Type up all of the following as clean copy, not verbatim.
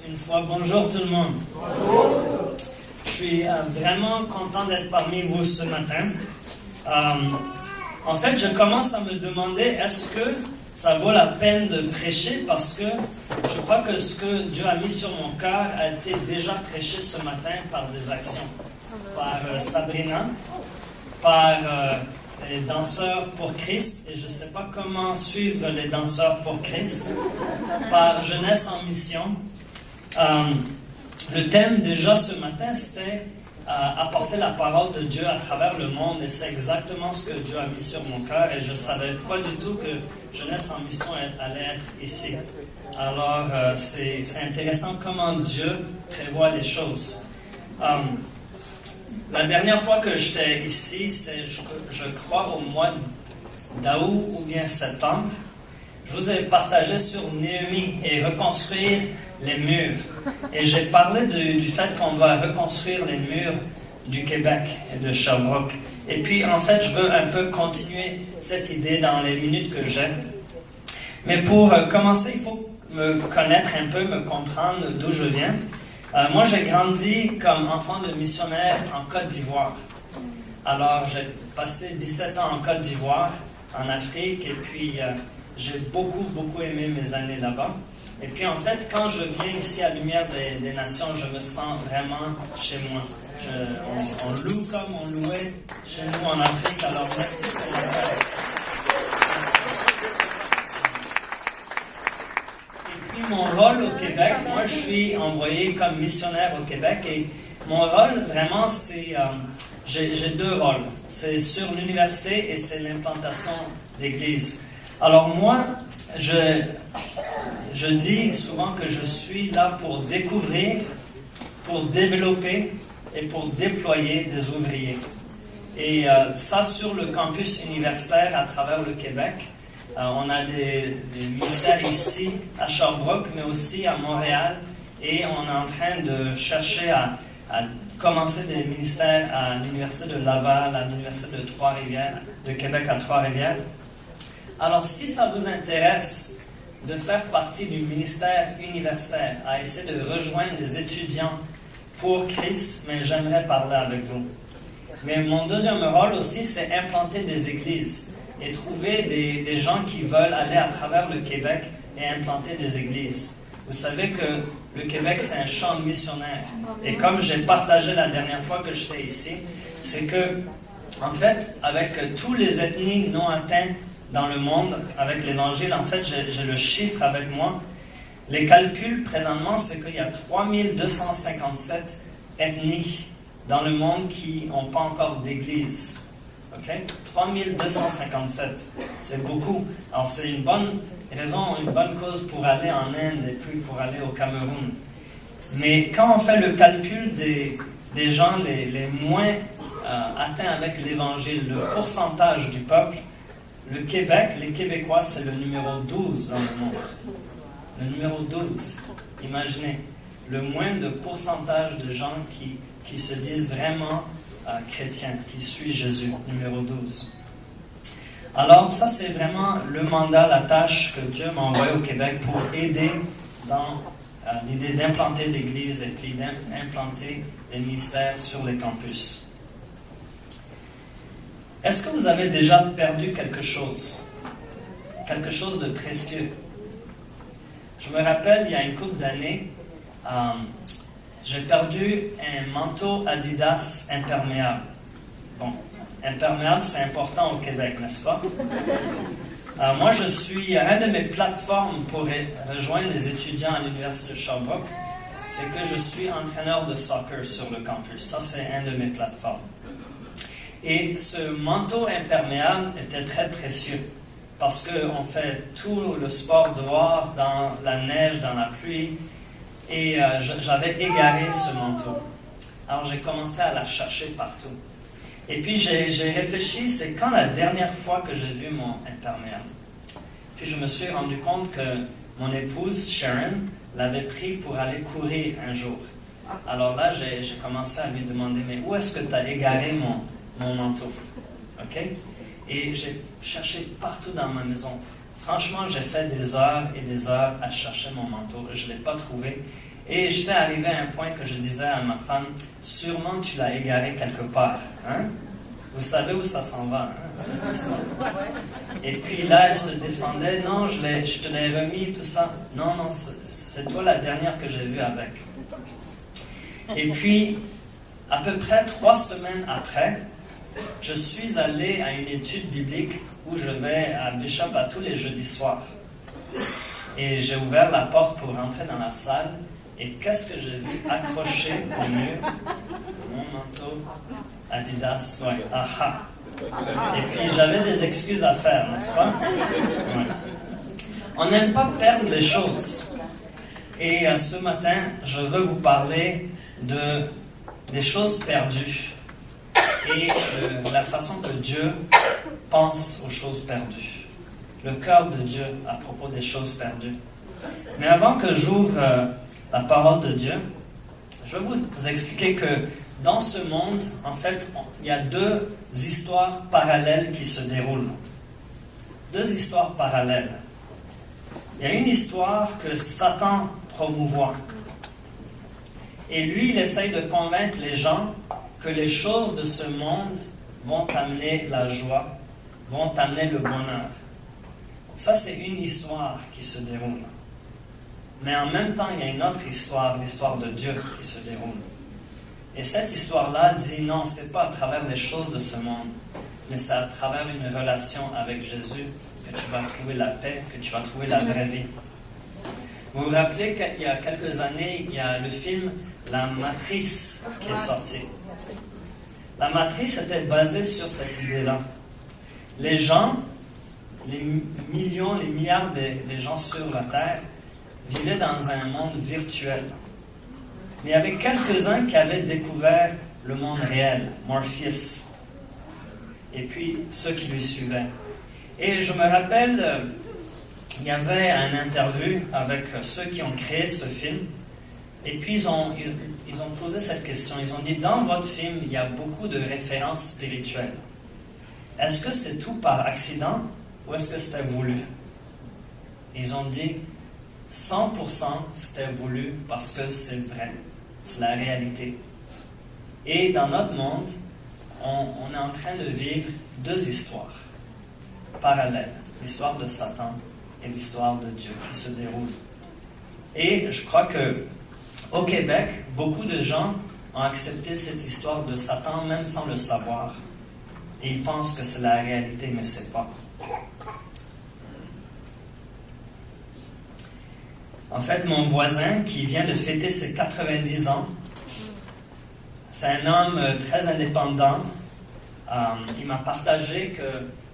une fois. Bonjour tout le monde. Bonjour. Je suis vraiment content d'être parmi vous ce matin. En fait, je commence à me demander, est-ce que ça vaut la peine de prêcher, parce que je crois que ce que Dieu a mis sur mon cœur a été déjà prêché ce matin par des actions. Par Sabrina, par les danseurs pour Christ, et je ne sais pas comment suivre les danseurs pour Christ, par Jeunesse en mission. Le thème déjà ce matin, c'était apporter la parole de Dieu à travers le monde, et c'est exactement ce que Dieu a mis sur mon cœur, et je ne savais pas du tout que Jeunesse en mission allait être ici. Alors, c'est intéressant comment Dieu prévoit les choses. La dernière fois que j'étais ici, c'était, je crois, au mois d'août ou bien septembre. Je vous ai partagé sur Néhémie et reconstruire les murs. Et j'ai parlé du fait qu'on va reconstruire les murs du Québec et de Sherbrooke. Et puis, en fait, je veux un peu continuer cette idée dans les minutes que j'ai. Mais pour commencer, il faut me connaître un peu, me comprendre d'où je viens. Moi, j'ai grandi comme enfant de missionnaire en Côte d'Ivoire. Alors, j'ai passé 17 ans en Côte d'Ivoire, en Afrique, et puis j'ai beaucoup aimé mes années là-bas. Et puis, en fait, quand je viens ici à Lumière des Nations, je me sens vraiment chez moi. On loue comme on louait chez nous en Afrique, alors merci pour l'accueil. Mon rôle au Québec, moi je suis envoyé comme missionnaire au Québec, et mon rôle vraiment c'est, j'ai deux rôles, c'est sur l'université et c'est l'implantation d'églises. Alors moi, je dis souvent que je suis là pour découvrir, pour développer et pour déployer des ouvriers. Et ça sur le campus universitaire à travers le Québec. On a des ministères ici à Sherbrooke, mais aussi à Montréal, et on est en train de chercher à commencer des ministères à l'Université de Laval, à l'Université de Trois-Rivières, de Québec à Trois-Rivières. Alors, si ça vous intéresse de faire partie du ministère universitaire, à essayer de rejoindre des étudiants pour Christ, mais j'aimerais parler avec vous. Mais mon deuxième rôle aussi, c'est implanter des églises et trouver des gens qui veulent aller à travers le Québec et implanter des églises. Vous savez que le Québec, c'est un champ missionnaire. Et comme j'ai partagé la dernière fois que j'étais ici, c'est que, en fait, avec tous les ethnies non atteintes dans le monde, avec l'Évangile, en fait, j'ai le chiffre avec moi. Les calculs, présentement, c'est qu'il y a 3257 ethnies dans le monde qui n'ont pas encore d'église. OK? 3257. C'est beaucoup. Alors, c'est une bonne raison, une bonne cause pour aller en Inde et puis pour aller au Cameroun. Mais quand on fait le calcul des gens les moins atteints avec l'Évangile, le pourcentage du peuple, le Québec, les Québécois, c'est le numéro 12 dans le monde. Le numéro 12. Imaginez, le moins de pourcentage de gens qui se disent vraiment chrétien, qui suit Jésus, numéro 12. Alors, ça, c'est vraiment le mandat, la tâche que Dieu m'a envoyé au Québec pour aider dans l'idée d'implanter l'Église et puis d'implanter des ministères sur les campus. Est-ce que vous avez déjà perdu quelque chose de précieux? Je me rappelle, il y a une couple d'années, j'ai perdu un manteau Adidas imperméable. Bon, imperméable, c'est important au Québec, n'est-ce pas? Moi, je suis une de mes plateformes pour rejoindre les étudiants à l'Université de Sherbrooke. C'est que je suis entraîneur de soccer sur le campus. Ça, c'est une de mes plateformes. Et ce manteau imperméable était très précieux parce qu'on fait tout le sport dehors, dans la neige, dans la pluie. Et j'avais égaré ce manteau. Alors j'ai commencé à la chercher partout. Et puis j'ai réfléchi, c'est quand la dernière fois que j'ai vu mon imperméable. Puis je me suis rendu compte que mon épouse, Sharon, l'avait pris pour aller courir un jour. Alors là, j'ai commencé à lui demander, mais où est-ce que tu as égaré mon manteau? OK? Et j'ai cherché partout dans ma maison. Franchement, j'ai fait des heures et des heures à chercher mon manteau. Je ne l'ai pas trouvé. Et j'étais arrivé à un point que je disais à ma femme, sûrement tu l'as égaré quelque part. Hein? Vous savez où ça s'en va, hein, cette histoire. Et puis là, elle se défendait, non, je te l'ai remis, tout ça. Non, non, c'est toi la dernière que j'ai vue avec. Et puis, à peu près 3 semaines après, je suis allé à une étude biblique où je vais à Bishop à tous les jeudis soirs. Et j'ai ouvert la porte pour rentrer dans la salle. Et qu'est-ce que j'ai vu accroché au mur? Mon manteau Adidas, ouais, aha. Et puis j'avais des excuses à faire, n'est-ce pas? Ouais. On n'aime pas perdre les choses. Et ce matin, je veux vous parler des choses perdues et de la façon que Dieu pense aux choses perdues. Le cœur de Dieu à propos des choses perdues. Mais avant que j'ouvre la parole de Dieu, je vais vous expliquer que dans ce monde, en fait, il y a 2 histoires parallèles qui se déroulent. 2 histoires parallèles. Il y a une histoire que Satan promouvoit. Et lui, il essaye de convaincre les gens que les choses de ce monde vont amener la joie, vont amener le bonheur. Ça, c'est une histoire qui se déroule. Mais en même temps, il y a une autre histoire, l'histoire de Dieu qui se déroule. Et cette histoire-là dit non, c'est pas à travers les choses de ce monde, mais c'est à travers une relation avec Jésus que tu vas trouver la paix, que tu vas trouver la vraie vie. Vous vous rappelez qu'il y a quelques années, il y a le film La Matrice qui est sorti. La Matrice était basée sur cette idée-là. Les gens, les millions, les milliards de gens sur la Terre vivaient dans un monde virtuel. Mais il y avait quelques-uns qui avaient découvert le monde réel, Morpheus, et puis ceux qui lui suivaient. Et je me rappelle, il y avait un interview avec ceux qui ont créé ce film, et puis ils ont posé cette question. Ils ont dit, dans votre film, il y a beaucoup de références spirituelles. Est-ce que c'est tout par accident, ou est-ce que c'était voulu? Ils ont dit, 100% c'était voulu parce que c'est vrai. C'est la réalité. Et dans notre monde, on est en train de vivre 2 histoires parallèles. L'histoire de Satan et l'histoire de Dieu qui se déroulent. Et je crois que au Québec, beaucoup de gens ont accepté cette histoire de Satan même sans le savoir. Et ils pensent que c'est la réalité, mais c'est pas. En fait, mon voisin qui vient de fêter ses 90 ans, c'est un homme très indépendant. Il m'a partagé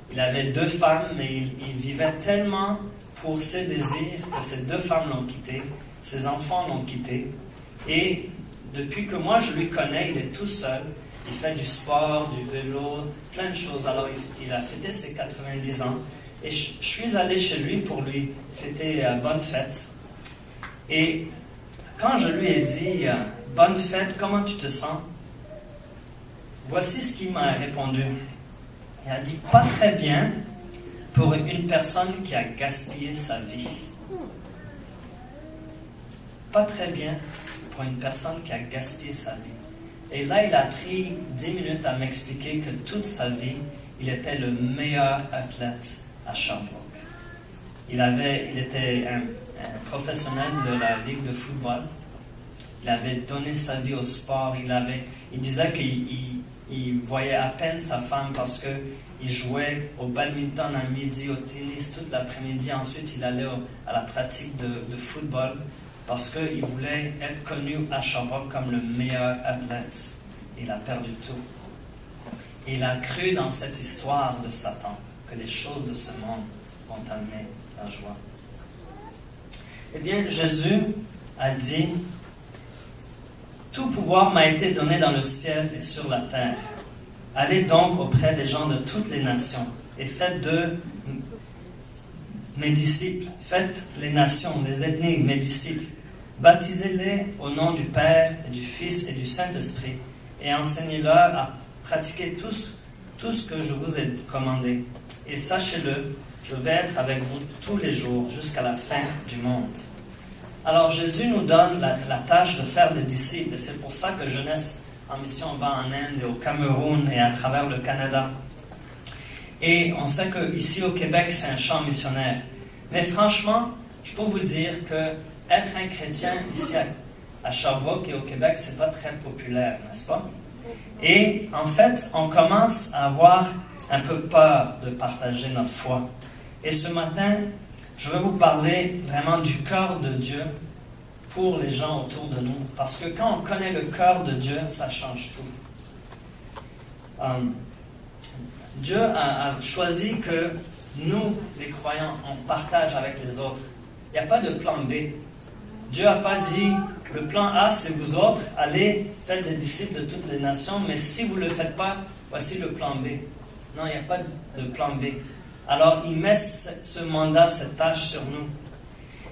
qu'il avait 2 femmes, mais il vivait tellement pour ses désirs que ces 2 femmes l'ont quitté, ses enfants l'ont quitté. Et depuis que moi je lui connais, il est tout seul. Il fait du sport, du vélo, plein de choses. Alors il a fêté ses 90 ans. Et je suis allé chez lui pour lui fêter bonne fête. Et quand je lui ai dit « Bonne fête, comment tu te sens ?» Voici ce qu'il m'a répondu. Il a dit « Pas très bien pour une personne qui a gaspillé sa vie. » Pas très bien pour une personne qui a gaspillé sa vie. Et là, il a pris 10 minutes à m'expliquer que toute sa vie, il était le meilleur athlète à Sherbrooke. Il était un professionnel de la Ligue de football. Il avait donné sa vie au sport. Il disait qu'il voyait à peine sa femme parce qu'il jouait au badminton à midi, au tennis toute l'après-midi. Ensuite, il allait à la pratique de football parce qu'il voulait être connu à Sherbrooke comme le meilleur athlète. Il a perdu tout. Et il a cru dans cette histoire de Satan, que les choses de ce monde vont amener la joie. Eh bien, Jésus a dit « Tout pouvoir m'a été donné dans le ciel et sur la terre. Allez donc auprès des gens de toutes les nations et faites d'eux mes disciples. Faites les nations, les ethnies, mes disciples. Baptisez-les au nom du Père, et du Fils et du Saint-Esprit et enseignez-leur à pratiquer tout ce que je vous ai commandé. Et sachez-le, je vais être avec vous tous les jours jusqu'à la fin du monde. » Alors Jésus nous donne la tâche de faire des disciples. Et c'est pour ça que Jeunesse en mission va en Inde et au Cameroun et à travers le Canada. Et on sait qu'ici au Québec, c'est un champ missionnaire. Mais franchement, je peux vous dire que être un chrétien ici à Sherbrooke et au Québec, c'est pas très populaire, n'est-ce pas? Et en fait, on commence à avoir un peu peur de partager notre foi. Et ce matin, je vais vous parler vraiment du cœur de Dieu pour les gens autour de nous. Parce que quand on connaît le cœur de Dieu, ça change tout. Dieu a choisi que nous, les croyants, on partage avec les autres. Il n'y a pas de plan B. Dieu n'a pas dit, le plan A, c'est vous autres, allez, faites des disciples de toutes les nations, mais si vous ne le faites pas, voici le plan B. Non, il n'y a pas de plan B. Alors, il met ce mandat, cette tâche sur nous.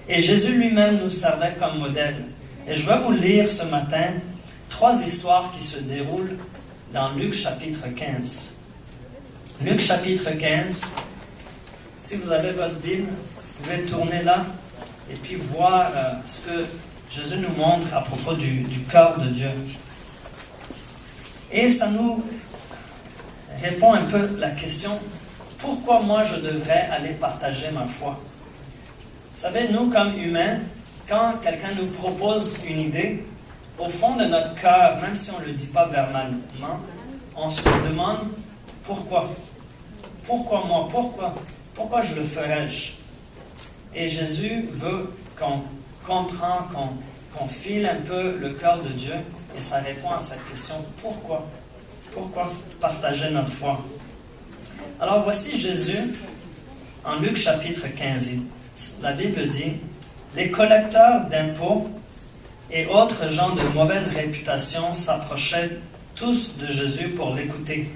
Et Jésus lui-même nous servait comme modèle. Et je vais vous lire ce matin 3 histoires qui se déroulent dans Luc chapitre 15. Luc chapitre 15. Si vous avez votre Bible, vous pouvez tourner là et puis voir ce que Jésus nous montre à propos du cœur de Dieu. Et ça nous répond un peu la question, pourquoi moi je devrais aller partager ma foi? Vous savez, nous comme humains, quand quelqu'un nous propose une idée, au fond de notre cœur, même si on ne le dit pas verbalement, on se demande pourquoi? Pourquoi moi? Pourquoi je le ferais-je? Et Jésus veut qu'on comprenne, qu'on file un peu le cœur de Dieu, et ça répond à cette question, pourquoi? Pourquoi partager notre foi? Alors voici Jésus en Luc chapitre 15. La Bible dit, les collecteurs d'impôts et autres gens de mauvaise réputation s'approchaient tous de Jésus pour l'écouter.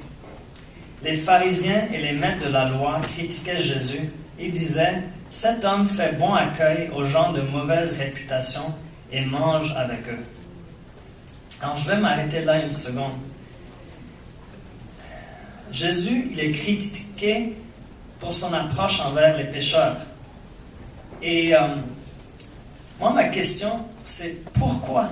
Les pharisiens et les maîtres de la loi critiquaient Jésus. Ils disaient, cet homme fait bon accueil aux gens de mauvaise réputation et mange avec eux. Alors je vais m'arrêter là une seconde. Jésus, il est critiqué pour son approche envers les pécheurs. Et moi, ma question, c'est pourquoi?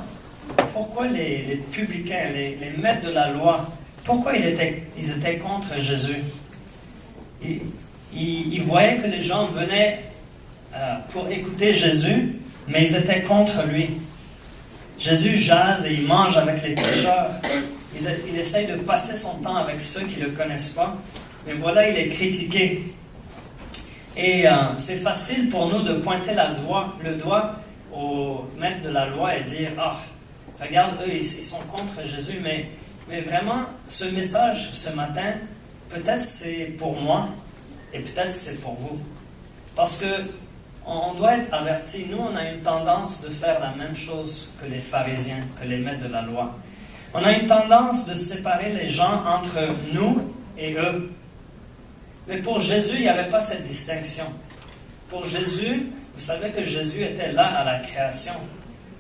Pourquoi les publicains, les maîtres de la loi, pourquoi ils étaient contre Jésus? Ils voyaient que les gens venaient pour écouter Jésus, mais ils étaient contre lui. Jésus jase et il mange avec les pécheurs. Il essaye de passer son temps avec ceux qui ne le connaissent pas. Mais voilà, il est critiqué. Et c'est facile pour nous de pointer le doigt aux maîtres de la loi et dire, regarde, eux, ils sont contre Jésus. Mais vraiment, ce message ce matin, peut-être c'est pour moi et peut-être c'est pour vous. Parce que on doit être avertis. Nous, on a une tendance de faire la même chose que les pharisiens, que les maîtres de la loi. On a une tendance de séparer les gens entre nous et eux. Mais pour Jésus, il n'y avait pas cette distinction. Pour Jésus, vous savez que Jésus était là à la création.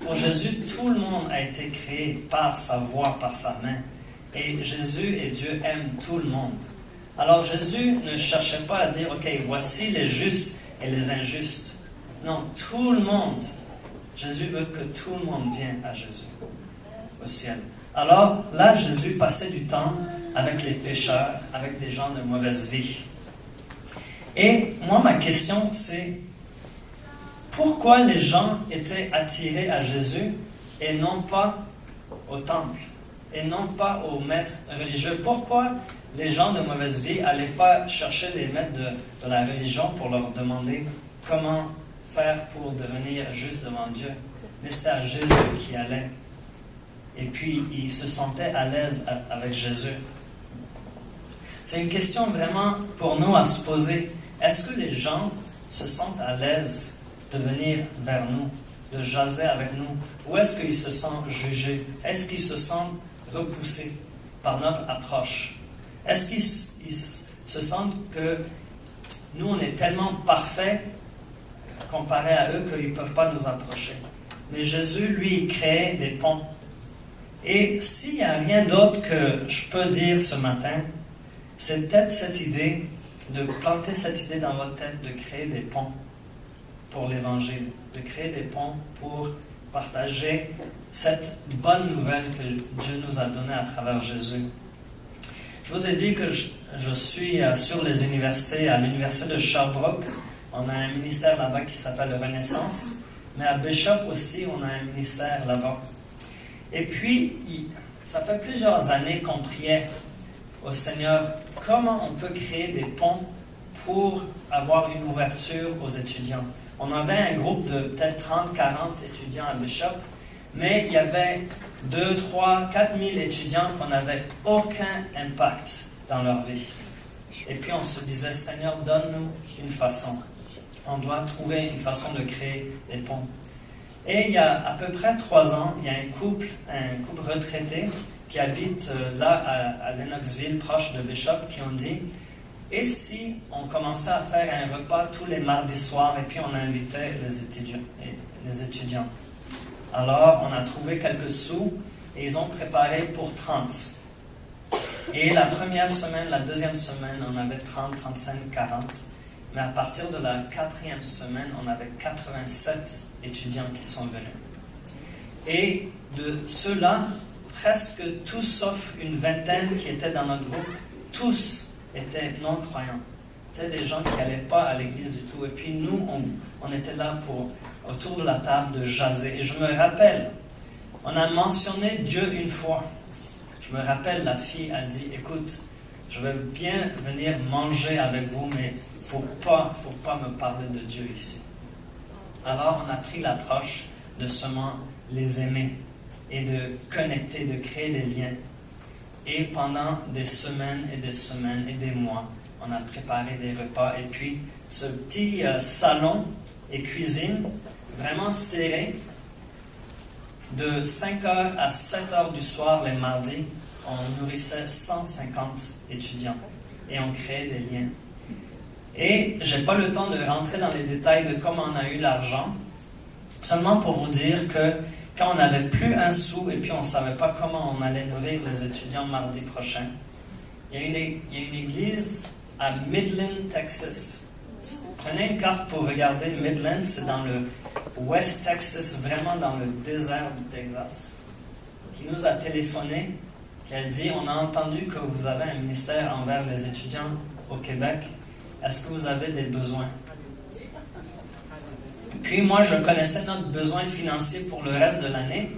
Pour Jésus, tout le monde a été créé par sa voix, par sa main. Et Jésus et Dieu aiment tout le monde. Alors Jésus ne cherchait pas à dire, ok, voici les justes et les injustes. Non, tout le monde. Jésus veut que tout le monde vienne à Jésus, au ciel. Alors là, Jésus passait du temps avec les pécheurs, avec des gens de mauvaise vie. Et moi, ma question, c'est pourquoi les gens étaient attirés à Jésus et non pas au temple, et non pas aux maîtres religieux? Pourquoi les gens de mauvaise vie n'allaient pas chercher les maîtres de la religion pour leur demander comment faire pour devenir juste devant Dieu? Mais c'est à Jésus qui allait. Et puis, ils se sentaient à l'aise avec Jésus. C'est une question vraiment pour nous à se poser. Est-ce que les gens se sentent à l'aise de venir vers nous, de jaser avec nous? Ou est-ce qu'ils se sentent jugés? Est-ce qu'ils se sentent repoussés par notre approche? Est-ce qu'ils se sentent que nous, on est tellement parfaits comparé à eux qu'ils ne peuvent pas nous approcher? Mais Jésus, lui, il crée des ponts. Et s'il n'y a rien d'autre que je peux dire ce matin, c'est peut-être cette idée, de planter cette idée dans votre tête, de créer des ponts. pour l'Évangile, de créer des ponts pour partager cette bonne nouvelle que Dieu nous a donnée à travers Jésus. Je vous ai dit que je suis sur les universités, à l'université de Sherbrooke. On a un ministère là-bas qui s'appelle Renaissance, mais à Bishop aussi, on a un ministère là-bas. Et puis, ça fait plusieurs années qu'on priait au Seigneur comment on peut créer des ponts pour avoir une ouverture aux étudiants. On avait un groupe de peut-être 30, 40 étudiants à Bishop, mais il y avait 2, 3, 4 000 étudiants qu'on n'avait aucun impact dans leur vie. Et puis on se disait, Seigneur, donne-nous une façon. On doit trouver une façon de créer des ponts. Et il y a à peu près 3 ans, il y a un couple retraité qui habite là à Lennoxville, proche de Bishop, qui ont dit, et si on commençait à faire un repas tous les mardis soirs et puis on invitait les étudiants. Alors, on a trouvé quelques sous et ils ont préparé pour 30. Et la première semaine, la deuxième semaine, on avait 30, 35, 40. Mais à partir de la 4e semaine, on avait 87 étudiants qui sont venus. Et de ceux-là, presque tous, sauf une vingtaine qui étaient dans notre groupe, tous étaient non-croyants. C'était des gens qui n'allaient pas à l'église du tout. Et puis nous, on était là autour de la table de jaser. Et je me rappelle, on a mentionné Dieu une fois. Je me rappelle, la fille a dit, écoute, je veux bien venir manger avec vous, mais il ne faut pas me parler de Dieu ici. Alors on a pris l'approche de seulement les aimer et de connecter, de créer des liens. Et pendant des semaines et des semaines et des mois, on a préparé des repas. Et puis, ce petit salon et cuisine, vraiment serré, de 5h à 7h du soir, les mardis, on nourrissait 150 étudiants. Et on créait des liens. Et je n'ai pas le temps de rentrer dans les détails de comment on a eu l'argent, seulement pour vous dire que quand on n'avait plus un sou et puis on ne savait pas comment on allait nourrir les étudiants mardi prochain, il y a une église à Midland, Texas. Prenez une carte pour regarder Midland, c'est dans le West Texas, vraiment dans le désert du Texas, qui nous a téléphoné, qui a dit, on a entendu que vous avez un ministère envers les étudiants au Québec, est-ce que vous avez des besoins? Puis moi, je connaissais notre besoin financier pour le reste de l'année.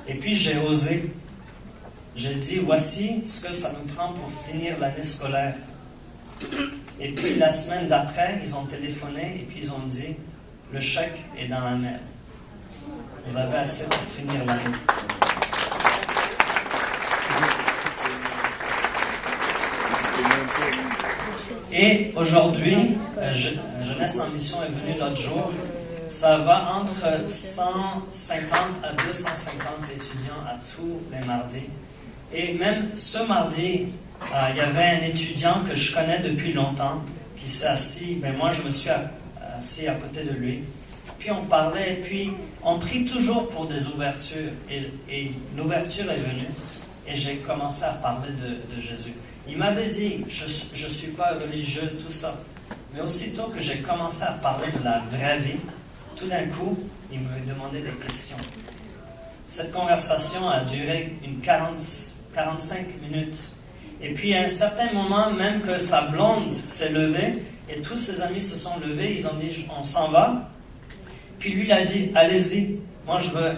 Et puis j'ai osé. J'ai dit, voici ce que ça nous prend pour finir l'année scolaire. Et puis la semaine d'après, ils ont téléphoné et puis ils ont dit, le chèque est dans la mail. Vous avez assez pour finir l'année. Et aujourd'hui, Jeunesse en Mission est venue l'autre jour. Ça va entre 150 à 250 étudiants à tous les mardis. Et même ce mardi, il y avait un étudiant que je connais depuis longtemps qui s'est assis. Moi, je me suis assis à côté de lui. Puis on parlait, et puis on prie toujours pour des ouvertures. Et l'ouverture est venue. Et j'ai commencé à parler de Jésus. Il m'avait dit, je ne suis pas religieux, tout ça. Mais aussitôt que j'ai commencé à parler de la vraie vie, tout d'un coup, il me demandait des questions. Cette conversation a duré 45 minutes. Et puis à un certain moment, même que sa blonde s'est levée, et tous ses amis se sont levés, ils ont dit, on s'en va. Puis lui, il a dit, allez-y, moi je veux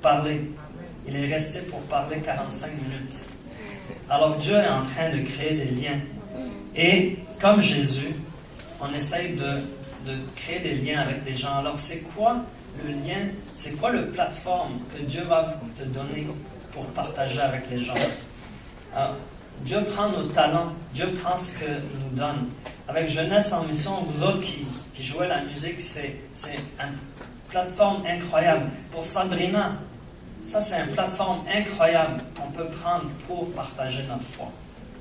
parler. Il est resté pour parler 45 minutes. Alors Dieu est en train de créer des liens. Et comme Jésus, on essaye de créer des liens avec des gens. Alors c'est quoi le lien, c'est quoi le plateforme que Dieu va te donner pour partager avec les gens? Alors, Dieu prend nos talents, Dieu prend ce qu'il nous donne. Avec Jeunesse en Mission, vous autres qui jouez la musique, c'est une plateforme incroyable. Pour Sabrina, ça c'est une plateforme incroyable qu'on peut prendre pour partager notre foi.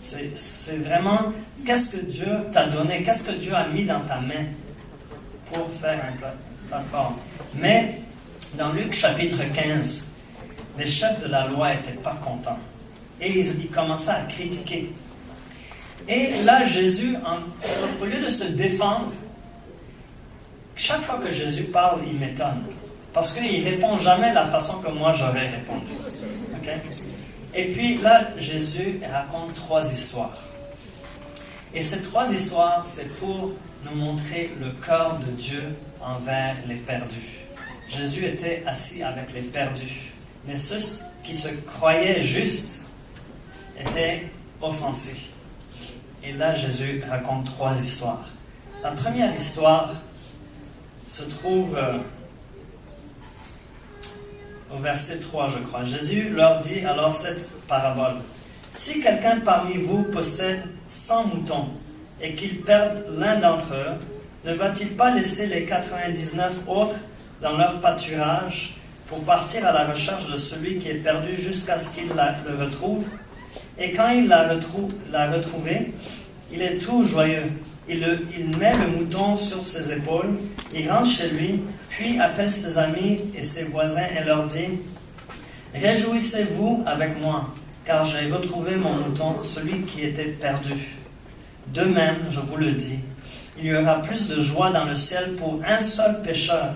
C'est vraiment, qu'est-ce que Dieu t'a donné, qu'est-ce que Dieu a mis dans ta main pour faire une plateforme. Mais, dans Luc chapitre 15, les chefs de la loi n'étaient pas contents. Et ils commençaient à critiquer. Et là, Jésus, au lieu de se défendre, chaque fois que Jésus parle, il m'étonne. Parce qu'il ne répond jamais de la façon que moi j'aurais répondu. Okay? Et puis là, Jésus raconte 3 histoires. Et ces 3 histoires, c'est pour nous montrer le cœur de Dieu envers les perdus. Jésus était assis avec les perdus. Mais ceux qui se croyaient justes étaient offensés. Et là, Jésus raconte 3 histoires. La première histoire se trouve au verset 3, je crois. Jésus leur dit alors cette parabole. Si quelqu'un parmi vous possède 100 moutons et qu'il perde l'un d'entre eux, ne va-t-il pas laisser les 99 autres dans leur pâturage pour partir à la recherche de celui qui est perdu jusqu'à ce qu'il le retrouve? Et quand il l'a retrouvé, il est tout joyeux. Il met le mouton sur ses épaules, il rentre chez lui, puis appelle ses amis et ses voisins et leur dit « Réjouissez-vous avec moi, car j'ai retrouvé mon mouton, celui qui était perdu. De même, je vous le dis, il y aura plus de joie dans le ciel pour un seul pécheur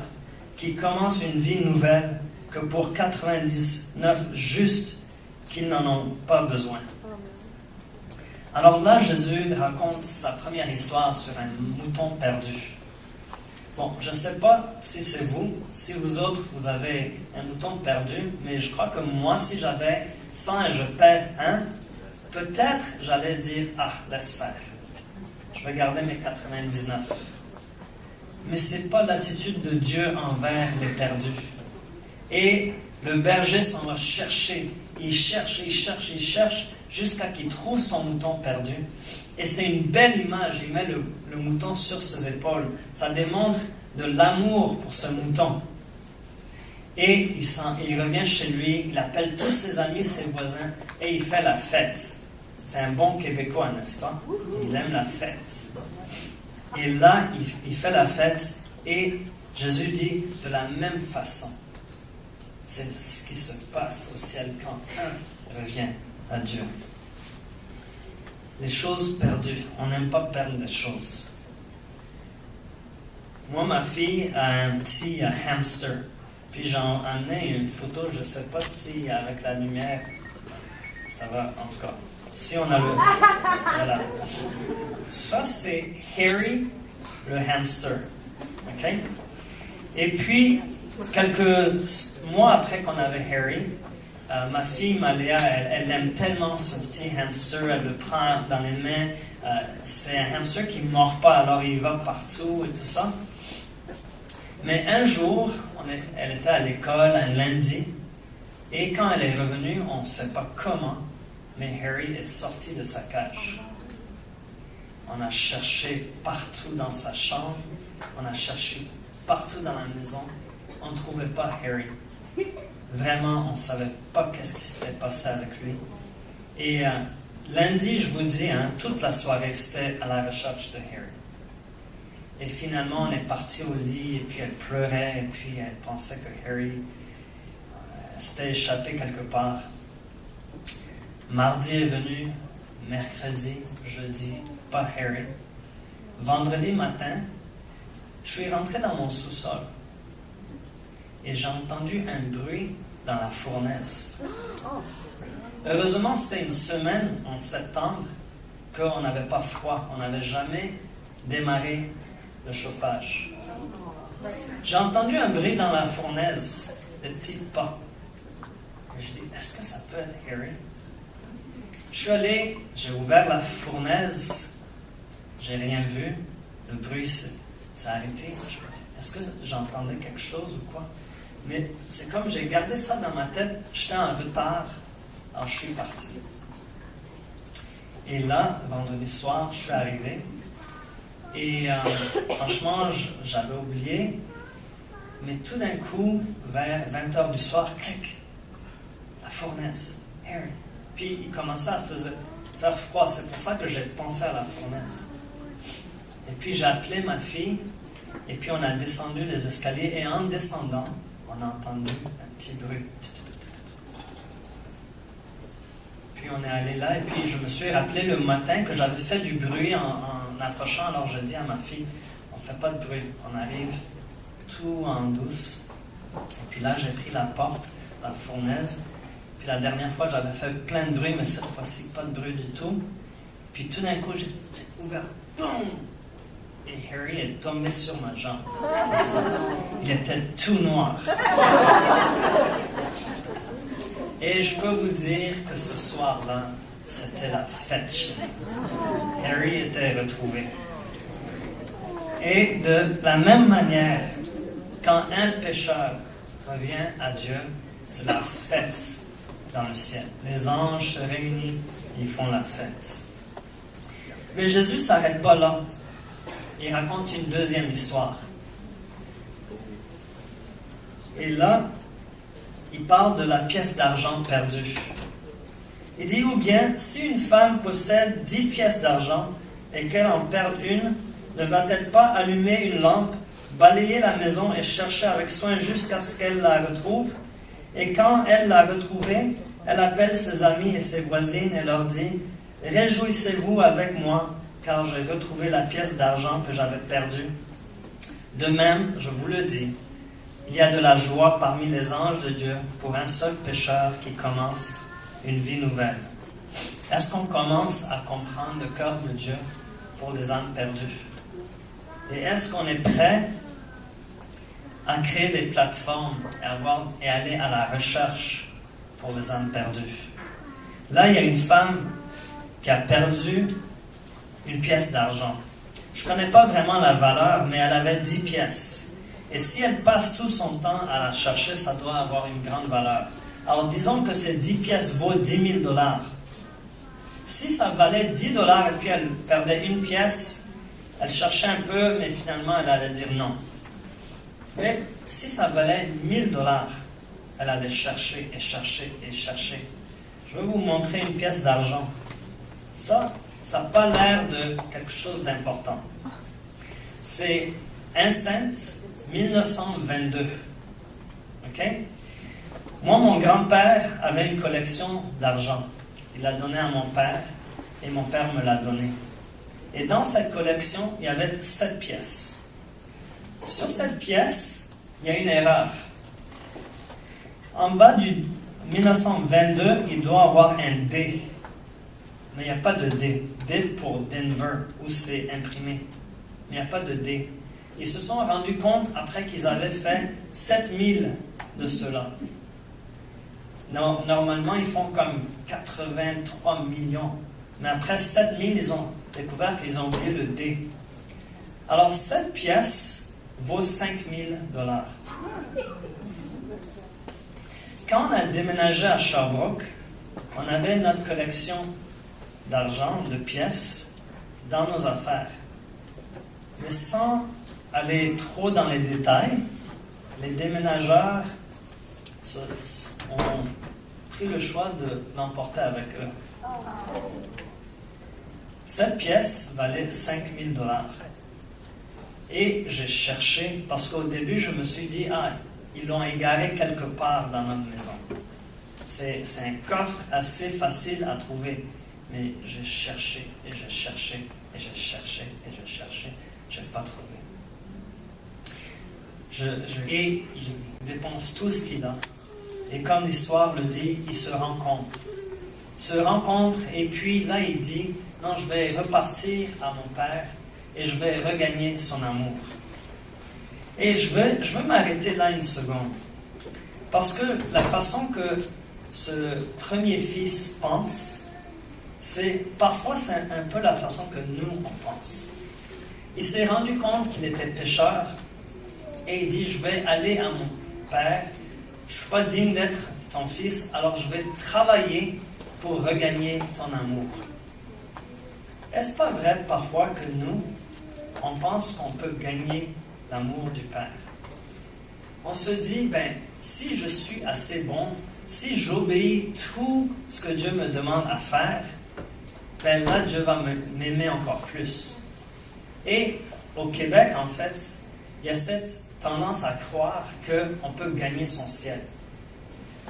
qui commence une vie nouvelle que pour 99 justes qui n'en ont pas besoin. » Alors là, Jésus raconte sa première histoire sur un mouton perdu. Bon, je ne sais pas si c'est vous, si vous autres, vous avez un mouton perdu, mais je crois que moi, si j'avais 100 et je perds un, peut-être j'allais dire « Ah, laisse faire. Je vais garder mes 99. » Mais ce n'est pas l'attitude de Dieu envers les perdus. Et le berger s'en va chercher. Il cherche, jusqu'à qu'il trouve son mouton perdu. Et c'est une belle image. Il met le mouton sur ses épaules. Ça démontre de l'amour pour ce mouton. Et il revient chez lui, il appelle tous ses amis, ses voisins, et il fait la fête. C'est un bon Québécois, n'est-ce pas? Il aime la fête. Et là, il fait la fête, et Jésus dit de la même façon. C'est ce qui se passe au ciel quand un revient à Dieu. Les choses perdues. On n'aime pas perdre les choses. Moi, ma fille a un petit hamster. Puis j'en ai amené une photo. Je ne sais pas si avec la lumière, ça va en tout cas. Si on a le... Voilà. Ça, c'est Harry, le hamster. OK? Et puis, quelques mois après qu'on avait Harry, ma fille Maléa, elle aime tellement ce petit hamster, elle le prend dans les mains. C'est un hamster qui ne mord pas, alors il va partout et tout ça. Mais un jour, elle était à l'école un lundi, et quand elle est revenue, on ne sait pas comment, mais Harry est sorti de sa cage. On a cherché partout dans sa chambre, on a cherché partout dans la maison, on ne trouvait pas Harry. Vraiment, on ne savait pas qu'est-ce qui s'était passé avec lui. Et lundi, je vous dis, toute la soirée, c'était à la recherche de Harry. Et finalement, on est parti au lit, et puis elle pleurait, et puis elle pensait que Harry s'était échappé quelque part. Mardi est venu, mercredi, jeudi, pas Harry. Vendredi matin, je suis rentré dans mon sous-sol. Et j'ai entendu un bruit dans la fournaise. Heureusement, c'était une semaine en septembre qu'on n'avait pas froid. On n'avait jamais démarré le chauffage. J'ai entendu un bruit dans la fournaise, des petits pas. Et je dis, est-ce que ça peut être Harry? Je suis allé, j'ai ouvert la fournaise, j'ai rien vu. Le bruit s'est arrêté. Je me dis, est-ce que j'entendais quelque chose ou quoi? Mais c'est comme j'ai gardé ça dans ma tête, j'étais en retard, alors je suis parti. Et là, vendredi soir, je suis arrivé, et franchement, j'avais oublié, mais tout d'un coup, vers 20h du soir, clic, la fournaise, Harry. Puis il commençait à faire froid, c'est pour ça que j'ai pensé à la fournaise. Et puis j'ai appelé ma fille, et puis on a descendu les escaliers, et en descendant, on a entendu un petit bruit. Puis on est allé là, et puis je me suis rappelé le matin que j'avais fait du bruit en approchant. Alors je dis à ma fille, on ne fait pas de bruit. On arrive, tout en douce. Et puis là, j'ai pris la porte, la fournaise. Puis la dernière fois, j'avais fait plein de bruit, mais cette fois-ci, pas de bruit du tout. Puis tout d'un coup, j'ai ouvert, boum! Et Harry est tombé sur ma jambe. Il était tout noir. Et je peux vous dire que ce soir-là, c'était la fête chez nous. Harry était retrouvé. Et de la même manière, quand un pécheur revient à Dieu, c'est la fête dans le ciel. Les anges se réunissent, ils font la fête. Mais Jésus ne s'arrête pas là. Il raconte une deuxième histoire. Et là, il parle de la pièce d'argent perdue. Il dit, ou bien, si une femme possède 10 pièces d'argent et qu'elle en perde une, ne va-t-elle pas allumer une lampe, balayer la maison et chercher avec soin jusqu'à ce qu'elle la retrouve? Et quand elle l'a retrouvée, elle appelle ses amis et ses voisines et leur dit, « Réjouissez-vous avec moi, car j'ai retrouvé la pièce d'argent que j'avais perdue. » De même, je vous le dis, il y a de la joie parmi les anges de Dieu pour un seul pécheur qui commence une vie nouvelle. Est-ce qu'on commence à comprendre le cœur de Dieu pour les âmes perdues? Et est-ce qu'on est prêt à créer des plateformes et aller à la recherche pour les âmes perdues? Là, il y a une femme qui a perdu une pièce d'argent. Je ne connais pas vraiment la valeur, mais elle avait 10 pièces. Et si elle passe tout son temps à la chercher, ça doit avoir une grande valeur. Alors, disons que ces 10 pièces vaut 10 000 $. Si ça valait 10 $ et puis elle perdait une pièce, elle cherchait un peu, mais finalement, elle allait dire non. Mais si ça valait 1 000 $, elle allait chercher et chercher et chercher. Je vais vous montrer une pièce d'argent. Ça n'a pas l'air de quelque chose d'important. C'est 1 cent 1922. OK? Moi, mon grand-père avait une collection d'argent. Il l'a donné à mon père et mon père me l'a donné. Et dans cette collection, il y avait 7 pièces. Sur cette pièce, il y a une erreur. En bas du 1922, il doit avoir un D. Mais il n'y a pas de D. D pour Denver, où c'est imprimé. Mais il n'y a pas de D. Ils se sont rendus compte après qu'ils avaient fait 7000 de cela. Normalement, ils font comme 83 millions. Mais après 7000, ils ont découvert qu'ils ont oublié le D. Alors, cette pièce vaut 5000 $. Quand on a déménagé à Sherbrooke, on avait notre collection d'argent, de pièces, dans nos affaires. Mais sans aller trop dans les détails, les déménageurs ont pris le choix de l'emporter avec eux. Cette pièce valait 5000 $. Et j'ai cherché, parce qu'au début, je me suis dit, ils l'ont égaré quelque part dans notre maison. C'est un coffre assez facile à trouver. Mais j'ai cherché, et j'ai cherché, et j'ai cherché, et j'ai cherché. Je n'ai pas trouvé. Et il dépense tout ce qu'il a. Et comme l'histoire le dit, il se rencontre. Il se rencontre, et puis là, il dit, non, je vais repartir à mon père, et je vais regagner son amour. Et je veux m'arrêter là une seconde. Parce que la façon que ce premier fils pense, parfois c'est un peu la façon que nous, on pense. Il s'est rendu compte qu'il était pécheur, et il dit, je vais aller à mon père, je ne suis pas digne d'être ton fils, alors je vais travailler pour regagner ton amour. Est-ce pas vrai parfois que nous, on pense qu'on peut gagner l'amour du Père? On se dit, si je suis assez bon, si j'obéis tout ce que Dieu me demande à faire, là, Dieu va m'aimer encore plus. Et au Québec, en fait, il y a cette tendance à croire qu'on peut gagner son ciel.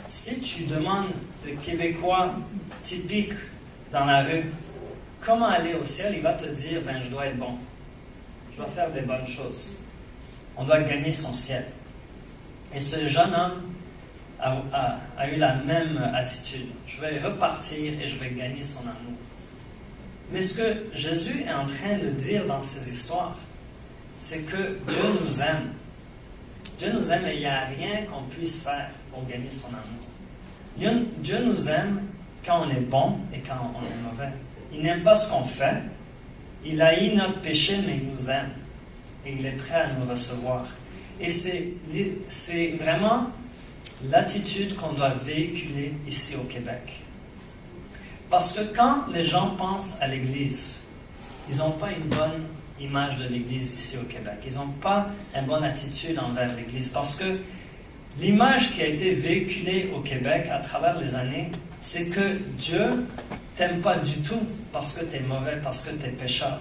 Si tu demandes le Québécois typique dans la rue, comment aller au ciel, il va te dire, je dois être bon. Je dois faire des bonnes choses. On doit gagner son ciel. Et ce jeune homme a eu la même attitude. Je vais repartir et je vais gagner son amour. Mais ce que Jésus est en train de dire dans ces histoires, c'est que Dieu nous aime. Dieu nous aime et il n'y a rien qu'on puisse faire pour gagner son amour. Dieu nous aime quand on est bon et quand on est mauvais. Il n'aime pas ce qu'on fait. Il haït notre péché, mais il nous aime. Et il est prêt à nous recevoir. Et c'est vraiment l'attitude qu'on doit véhiculer ici au Québec. Parce que quand les gens pensent à l'Église, ils n'ont pas une bonne image de l'Église ici au Québec. Ils n'ont pas une bonne attitude envers l'Église. Parce que l'image qui a été véhiculée au Québec à travers les années, c'est que Dieu t'aime pas du tout parce que tu es mauvais, parce que tu es pécheur.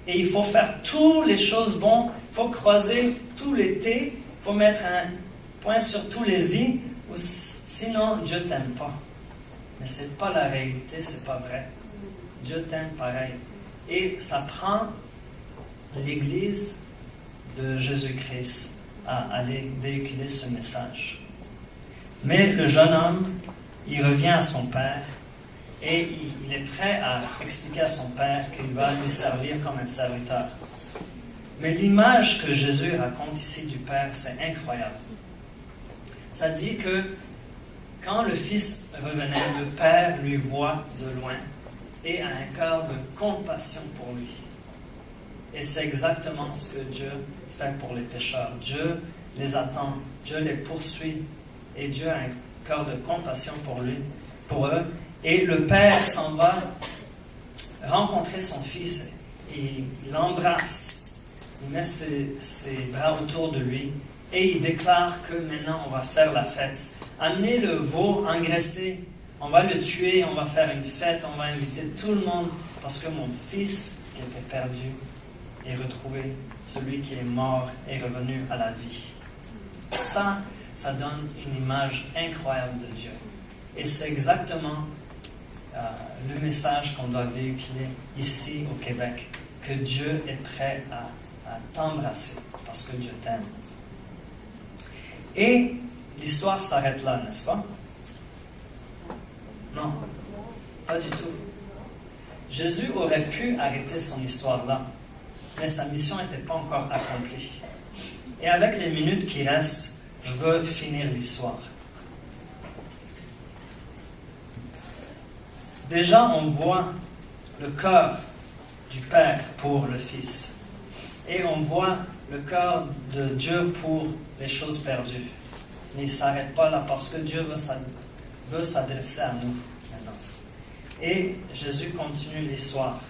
Et il faut faire toutes les choses bonnes, il faut croiser tous les T, il faut mettre un point sur tous les I, ou sinon Dieu ne t'aime pas. Mais ce n'est pas la réalité, ce n'est pas vrai. Dieu t'aime pareil. Et ça prend l'Église de Jésus-Christ à aller véhiculer ce message. Mais le jeune homme, il revient à son père et il est prêt à expliquer à son père qu'il va lui servir comme un serviteur. Mais l'image que Jésus raconte ici du père, c'est incroyable. Ça dit que quand le fils revenait, le père lui voit de loin et a un cœur de compassion pour lui. Et c'est exactement ce que Dieu fait pour les pécheurs. Dieu les attend, Dieu les poursuit et Dieu a un cœur de compassion pour eux. Et le père s'en va rencontrer son fils et il l'embrasse, il met ses bras autour de lui et il déclare que maintenant on va faire la fête. Amenez le veau engraissé, on va le tuer, on va faire une fête, on va inviter tout le monde parce que mon fils qui était perdu est retrouvé, celui qui est mort est revenu à la vie. Ça donne une image incroyable de Dieu. Et c'est exactement le message qu'on doit véhiculer ici au Québec, que Dieu est prêt à t'embrasser parce que Dieu t'aime. Et l'histoire s'arrête là, n'est-ce pas? Non, pas du tout. Jésus aurait pu arrêter son histoire là, mais sa mission n'était pas encore accomplie. Et avec les minutes qui restent, je veux finir l'histoire. Déjà, on voit le cœur du Père pour le Fils. Et on voit le cœur de Dieu pour les choses perdues. Mais il ne s'arrête pas là parce que Dieu veut s'adresser à nous maintenant. Et Jésus continue l'histoire.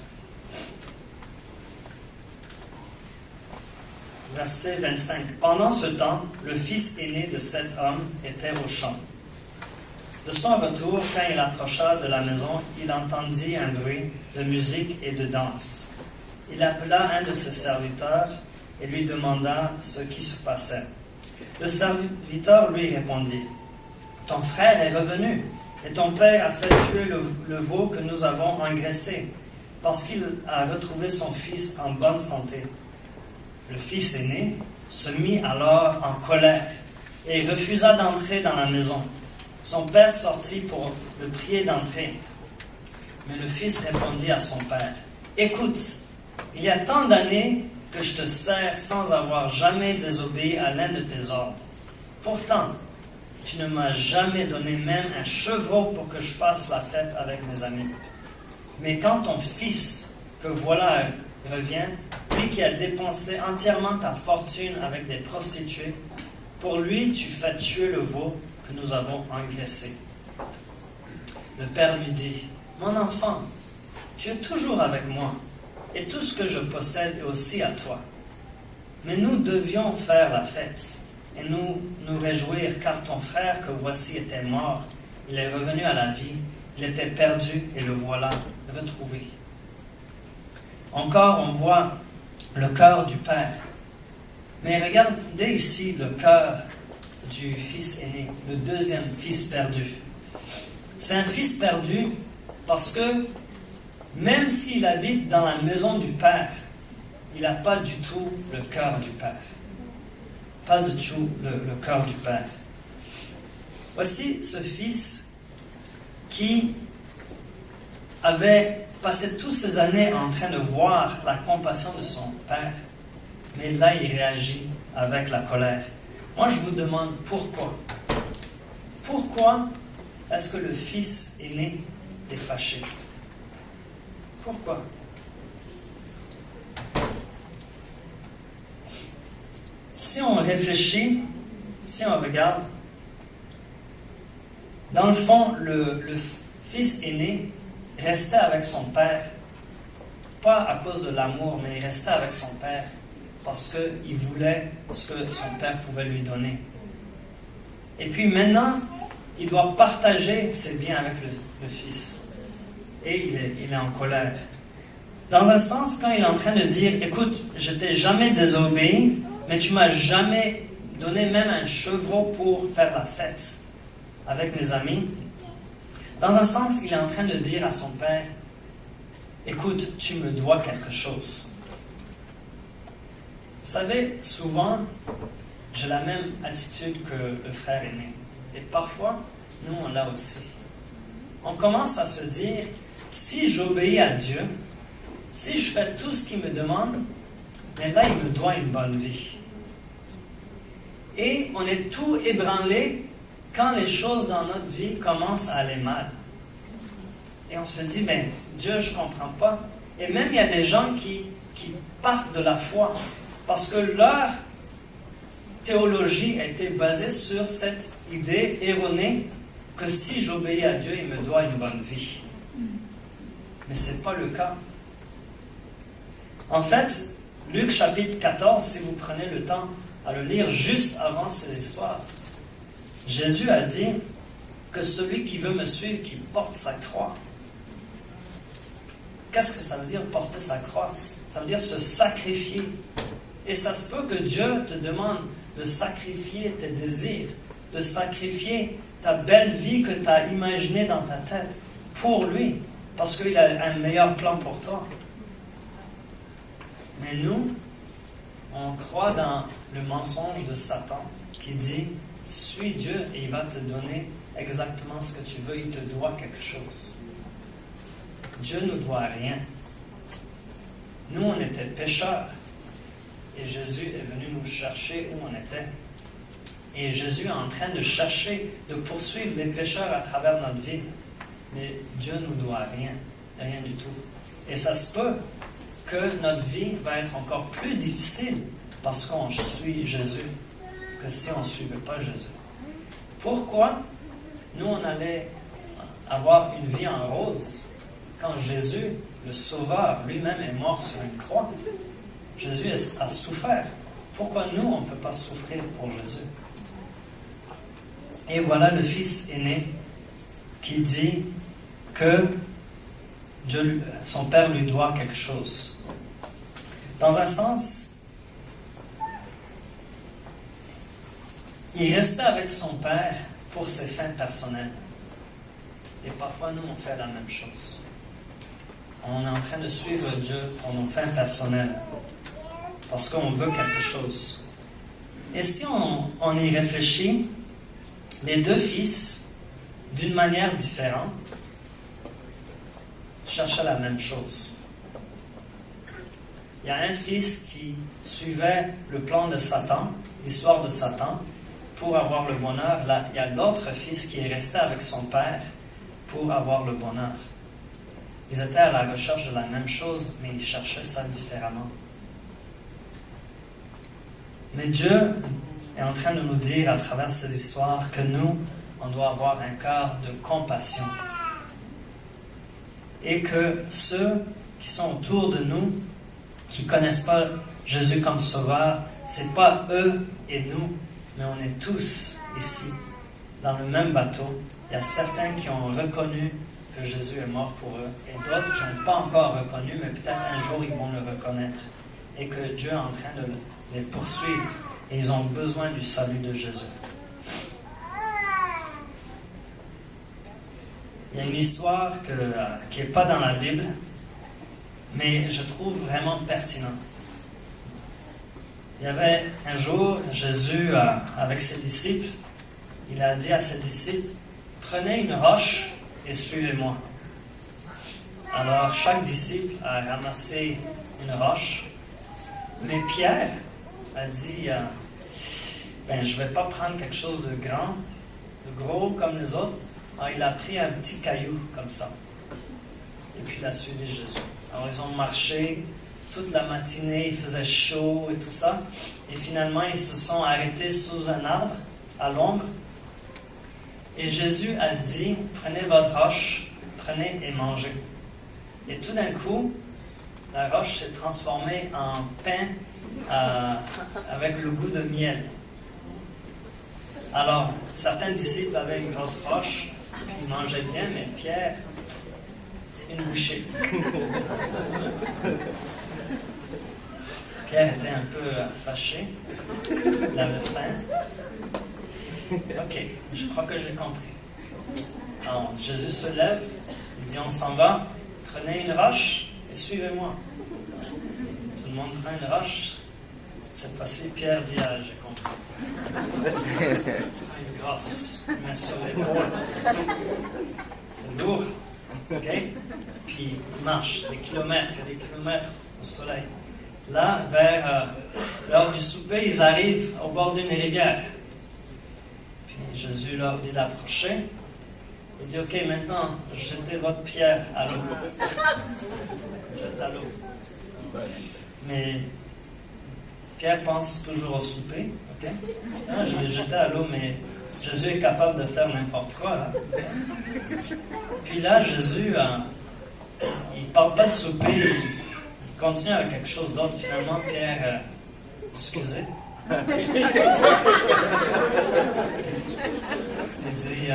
Verset 25. Pendant ce temps, le fils aîné de cet homme était au champ. De son retour, quand il approcha de la maison, il entendit un bruit de musique et de danse. Il appela un de ses serviteurs et lui demanda ce qui se passait. Le serviteur lui répondit, « Ton frère est revenu, et ton père a fait tuer le veau que nous avons engraissé, parce qu'il a retrouvé son fils en bonne santé. » Le fils aîné se mit alors en colère et refusa d'entrer dans la maison. Son père sortit pour le prier d'entrer. Mais le fils répondit à son père, « Écoute, il y a tant d'années que je te sers sans avoir jamais désobéi à l'un de tes ordres. Pourtant, tu ne m'as jamais donné même un chevreau pour que je fasse la fête avec mes amis. Mais quand ton fils, que voilà, revient, lui qui a dépensé entièrement ta fortune avec des prostituées, pour lui tu fais tuer le veau que nous avons engraissé. » Le père lui dit, « Mon enfant, tu es toujours avec moi, et tout ce que je possède est aussi à toi. Mais nous devions faire la fête, et nous réjouir, car ton frère que voici était mort, il est revenu à la vie, il était perdu, et le voilà retrouvé. » Encore, on voit le cœur du Père. Mais regardez ici le cœur du fils aîné, le deuxième fils perdu. C'est un fils perdu parce que même s'il habite dans la maison du Père, il n'a pas du tout le cœur du Père. pas du tout le cœur du Père. Voici ce fils qui avait passé toutes ces années en train de voir la compassion de son Père, mais là il réagit avec la colère. Moi je vous demande pourquoi. Pourquoi est-ce que le fils aîné est fâché? Pourquoi? Si on réfléchit, si on regarde, dans le fond, le fils aîné restait avec son père, pas à cause de l'amour, mais il restait avec son père parce qu'il voulait ce que son père pouvait lui donner. Et puis maintenant, il doit partager ses biens avec le fils. Et il est en colère. Dans un sens, quand il est en train de dire, écoute, je t'ai jamais désobéi, mais tu m'as jamais donné même un chevreau pour faire la fête avec mes amis. Dans un sens, il est en train de dire à son père, écoute, tu me dois quelque chose. Vous savez, souvent, j'ai la même attitude que le frère aîné. Et parfois, nous, on l'a aussi. On commence à se dire, si j'obéis à Dieu, si je fais tout ce qu'il me demande, mais là, il me doit une bonne vie. Et on est tout ébranlé quand les choses dans notre vie commencent à aller mal. Et on se dit, ben, Dieu, je ne comprends pas. Et même, il y a des gens qui partent de la foi parce que leur théologie a été basée sur cette idée erronée que si j'obéis à Dieu, il me doit une bonne vie. Mais ce n'est pas le cas. En fait, Luc chapitre 14, si vous prenez le temps à le lire juste avant ces histoires, Jésus a dit que celui qui veut me suivre, qui porte sa croix. Qu'est-ce que ça veut dire porter sa croix? Ça veut dire se sacrifier. Et ça se peut que Dieu te demande de sacrifier tes désirs, de sacrifier ta belle vie que tu as imaginée dans ta tête pour lui, parce qu'il a un meilleur plan pour toi. Mais nous, on croit dans le mensonge de Satan qui dit « Suis Dieu et il va te donner exactement ce que tu veux, il te doit quelque chose. » Dieu ne nous doit rien. Nous, on était pécheurs et Jésus est venu nous chercher où on était. Et Jésus est en train de chercher, de poursuivre les pécheurs à travers notre vie. Mais Dieu ne nous doit rien, rien du tout. Et ça se peut que notre vie va être encore plus difficile parce qu'on suit Jésus que si on ne suivait pas Jésus. Pourquoi nous, on allait avoir une vie en rose quand Jésus, le Sauveur, lui-même est mort sur une croix? Jésus a souffert. Pourquoi nous, on ne peut pas souffrir pour Jésus? Et voilà le fils aîné qui dit que Dieu, son père lui doit quelque chose. Dans un sens, il restait avec son père pour ses fins personnelles. Et parfois, nous, on fait la même chose. On est en train de suivre Dieu pour nos fins personnelles, parce qu'on veut quelque chose. Et si on y réfléchit, les deux fils, d'une manière différente, cherchaient la même chose. Il y a un fils qui suivait le plan de Satan, l'histoire de Satan, pour avoir le bonheur. Là, il y a l'autre fils qui est resté avec son père pour avoir le bonheur. Ils étaient à la recherche de la même chose, mais ils cherchaient ça différemment. Mais Dieu est en train de nous dire à travers ces histoires que nous, on doit avoir un cœur de compassion. Et que ceux qui sont autour de nous, qui ne connaissent pas Jésus comme Sauveur, ce n'est pas eux et nous, mais on est tous ici, dans le même bateau. Il y a certains qui ont reconnu que Jésus est mort pour eux, et d'autres qui n'ont pas encore reconnu, mais peut-être un jour ils vont le reconnaître. Et que Dieu est en train de les poursuivre, et ils ont besoin du salut de Jésus. Il y a une histoire qui n'est pas dans la Bible, mais je trouve vraiment pertinente. Il y avait un jour, Jésus, avec ses disciples, il a dit à ses disciples, prenez une roche et suivez-moi. Alors, chaque disciple a ramassé une roche, mais Pierre a dit, je ne vais pas prendre quelque chose de grand, de gros comme les autres. Alors, il a pris un petit caillou comme ça. Et puis, il a suivi Jésus. Alors, ils ont marché toute la matinée, il faisait chaud et tout ça. Et finalement, ils se sont arrêtés sous un arbre, à l'ombre. Et Jésus a dit, prenez votre roche, prenez et mangez. Et tout d'un coup, la roche s'est transformée en pain avec le goût de miel. Alors, certains disciples avaient une grosse roche, ils mangeaient bien, mais Pierre, une bouchée. Pierre était un peu fâché, il avait faim. Ok, je crois que j'ai compris. Alors, Jésus se lève, il dit on s'en va, prenez une roche et suivez-moi. Tout le monde prend une roche. Cette fois-ci, Pierre dit j'ai compris. Une grosse, il met sur l'épaule. C'est lourd, ok? Puis il marche des kilomètres et des kilomètres au soleil. Là, vers l'heure du souper, ils arrivent au bord d'une rivière. Puis Jésus leur dit d'approcher. Il dit, ok, maintenant, jetez votre pierre à l'eau. Jette à l'eau. Mais Pierre pense toujours au souper. Ok? Ah, je l'ai jeté à l'eau, mais Jésus est capable de faire n'importe quoi. Là. Puis là, Jésus, il ne parle pas de souper, il continue avec quelque chose d'autre. Finalement, Pierre, excusez. Il dit,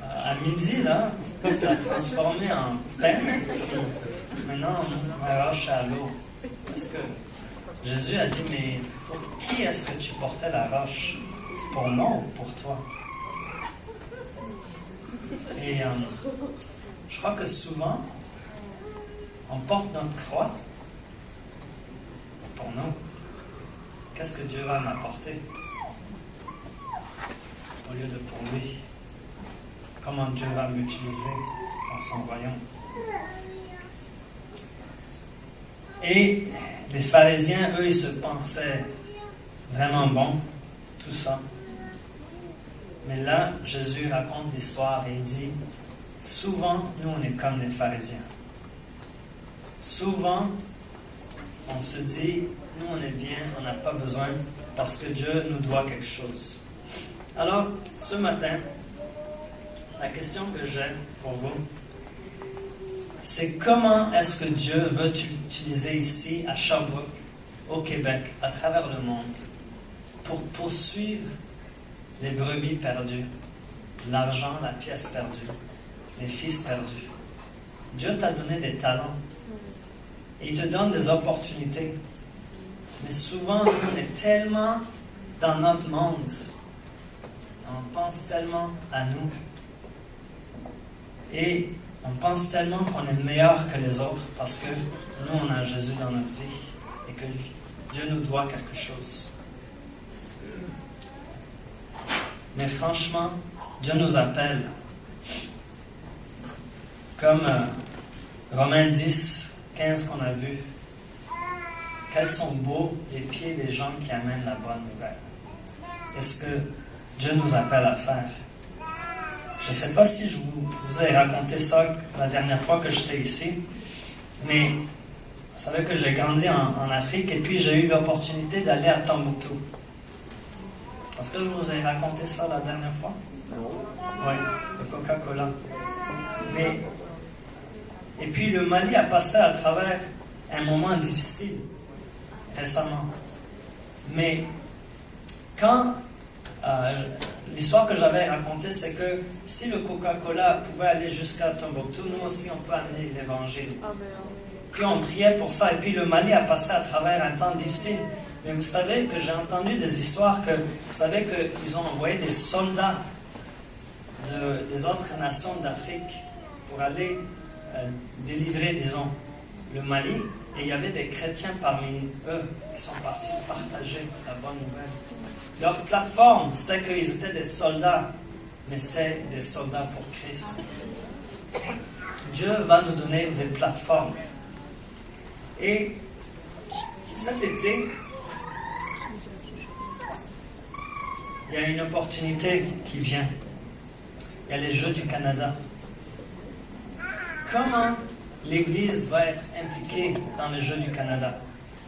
à midi, là, ça a transformé en pain, puis maintenant, on arrache à l'eau. Parce que Jésus a dit, mais pour qui est-ce que tu portais la roche? Pour moi ou pour toi? Et je crois que souvent, on porte notre croix pour nous. Qu'est-ce que Dieu va m'apporter? Au lieu de pour lui. Comment Dieu va m'utiliser dans son royaume. Et les pharisiens, eux, ils se pensaient vraiment bons, tout ça. Mais là, Jésus raconte l'histoire et il dit, souvent, nous, on est comme les pharisiens. Souvent, on se dit, nous, on est bien, on n'a pas besoin, parce que Dieu nous doit quelque chose. Alors, ce matin, la question que j'ai pour vous, c'est comment est-ce que Dieu veut t'utiliser ici, à Sherbrooke, au Québec, à travers le monde, pour poursuivre les brebis perdues, l'argent, la pièce perdue, les fils perdus. Dieu t'a donné des talents et il te donne des opportunités. Mais souvent, on est tellement dans notre monde, on pense tellement à nous. Et on pense tellement qu'on est meilleur que les autres parce que nous, on a Jésus dans notre vie et que Dieu nous doit quelque chose. Mais franchement, Dieu nous appelle. Comme Romains 10, 15 qu'on a vu. Quels sont beaux les pieds des gens qui amènent la bonne nouvelle. Qu'est-ce que Dieu nous appelle à faire? Je ne sais pas si je vous ai raconté ça la dernière fois que j'étais ici, mais vous savez que j'ai grandi en Afrique et puis j'ai eu l'opportunité d'aller à Tombouctou. Est-ce que je vous ai raconté ça la dernière fois? Oui, le Coca-Cola. Et puis le Mali a passé à travers un moment difficile récemment. Mais quand l'histoire que j'avais racontée, c'est que si le Coca-Cola pouvait aller jusqu'à Tombouctou, nous aussi on peut amener l'évangile. Puis on priait pour ça. Et puis le Mali a passé à travers un temps difficile. Mais vous savez que j'ai entendu des histoires que, vous savez qu'ils ont envoyé des soldats des autres nations d'Afrique pour aller délivrer, disons, le Mali. Et il y avait des chrétiens parmi eux qui sont partis partager la bonne nouvelle. Leur plateforme, c'était qu'ils étaient des soldats, mais c'était des soldats pour Christ. Dieu va nous donner des plateformes. Et cet été, il y a une opportunité qui vient. Il y a les Jeux du Canada. Comment l'Église va être impliquée dans les Jeux du Canada?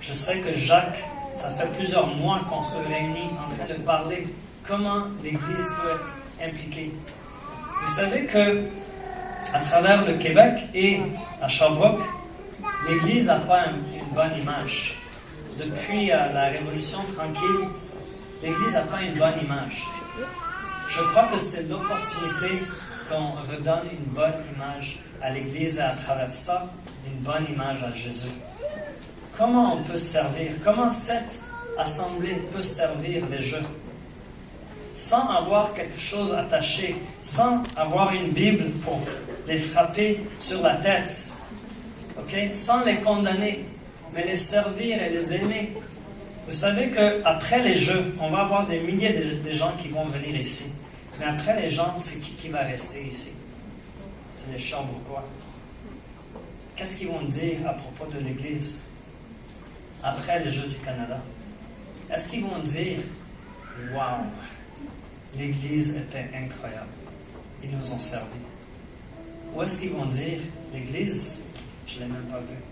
Je sais que Jacques, ça fait plusieurs mois qu'on se réunit en train de parler comment l'Église peut être impliquée. Vous savez que à travers le Québec et à Sherbrooke, l'Église n'a pas une bonne image. Depuis la Révolution tranquille, l'Église n'a pas une bonne image. Je crois que c'est l'opportunité qu'on redonne une bonne image à l'Église et à travers ça, une bonne image à Jésus. Comment on peut servir? Comment cette assemblée peut servir les Jeux? Sans avoir quelque chose attaché, sans avoir une Bible pour les frapper sur la tête, okay? Sans les condamner, mais les servir et les aimer. Vous savez qu'après les Jeux, on va avoir des milliers de gens qui vont venir ici. Mais après les gens, c'est qui va rester ici? C'est les Sherbrookeois. Qu'est-ce qu'ils vont dire à propos de l'Église après les Jeux du Canada? Est-ce qu'ils vont dire « Wow, l'Église était incroyable, ils nous ont servi » ou est-ce qu'ils vont dire « L'Église, je ne l'ai même pas vue ».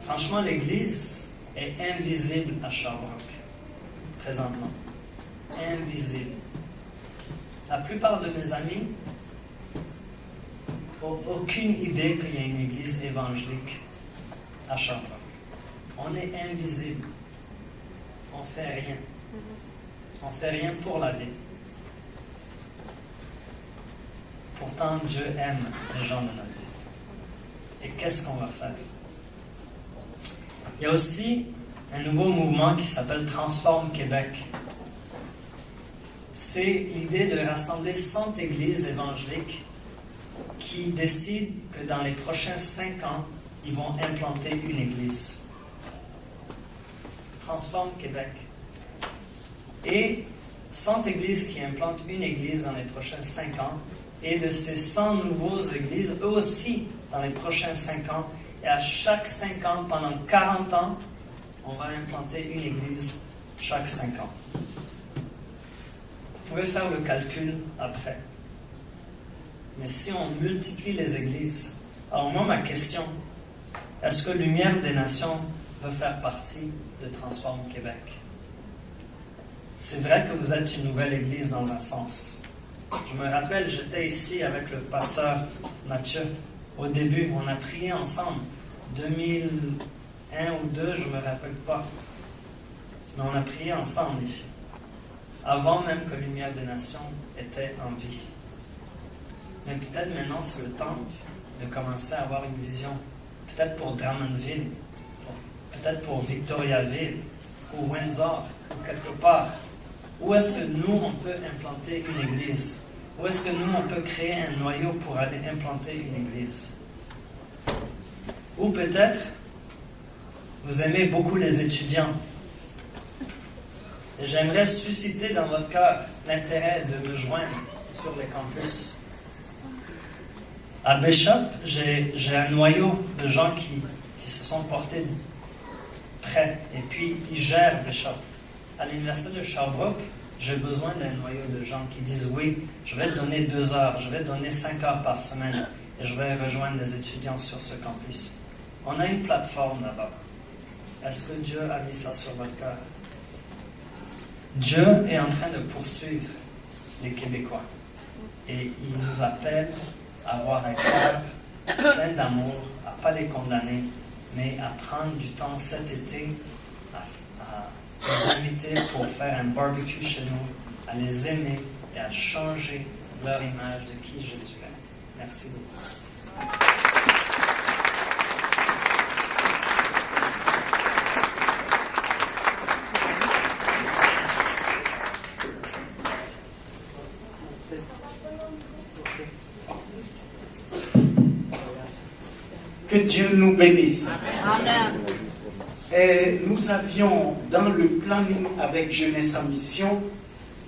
Franchement, l'Église est invisible à Sherbrooke, présentement. Invisible. La plupart de mes amis n'ont aucune idée qu'il y a une église évangélique à Sherbrooke. On est invisible. On ne fait rien. On ne fait rien pour la vie. Pourtant, Dieu aime les gens de notre vie. Et qu'est-ce qu'on va faire? Il y a aussi un nouveau mouvement qui s'appelle Transforme Québec. C'est l'idée de rassembler 100 églises évangéliques qui décident que dans les prochains 5 ans, ils vont implanter une église. Transforme Québec. Et 100 églises qui implantent une église dans les prochains 5 ans. Et de ces 100 nouvelles églises, eux aussi, dans les prochains 5 ans. Et à chaque 5 ans, pendant 40 ans, on va implanter une église chaque 5 ans. Vous pouvez faire le calcul après. Mais si on multiplie les églises, alors moi, ma question, est-ce que Lumière des Nations veut faire partie de Transforme Québec? C'est vrai que vous êtes une nouvelle église dans un sens. Je me rappelle, j'étais ici avec le pasteur Mathieu. Au début, on a prié ensemble. 2001 ou 2002, je ne me rappelle pas. Mais on a prié ensemble ici. Avant même que Lumière des Nations était en vie. Mais peut-être maintenant, c'est le temps de commencer à avoir une vision. Peut-être pour Drummondville, peut-être pour Victoriaville, ou Windsor, ou quelque part. Où est-ce que nous, on peut implanter une église? Où est-ce que nous, on peut créer un noyau pour aller implanter une église? Ou peut-être, vous aimez beaucoup les étudiants. Et j'aimerais susciter dans votre cœur l'intérêt de me joindre sur les campus. À Bishop, j'ai un noyau de gens qui se sont portés prêts. Et puis, ils gèrent Bishop. À l'Université de Sherbrooke, j'ai besoin d'un noyau de gens qui disent « Oui, je vais te donner 2 heures, je vais te donner 5 heures par semaine et je vais rejoindre les étudiants sur ce campus. » On a une plateforme là-bas. Est-ce que Dieu a mis ça sur votre cœur? Dieu est en train de poursuivre les Québécois. Et il nous appelle à avoir un cœur plein d'amour, à ne pas les condamner, mais à prendre du temps cet été à les inviter pour faire un barbecue chez nous, à les aimer et à changer leur image de qui Jésus est. Merci beaucoup. Que Dieu nous bénisse. Amen. Et nous avions dans le planning avec Jeunesse en Mission,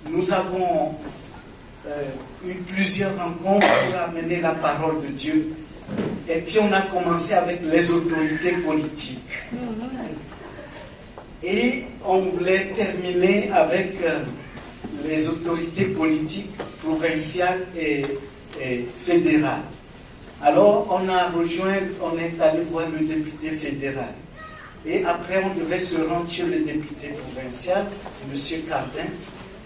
nous avons eu plusieurs rencontres pour amener la parole de Dieu. Et puis on a commencé avec les autorités politiques. Et on voulait terminer avec les autorités politiques provinciales et fédérales. Alors on a rejoint, on est allé voir le député fédéral. Et après on devait se rendre chez le député provincial, M. Cardin.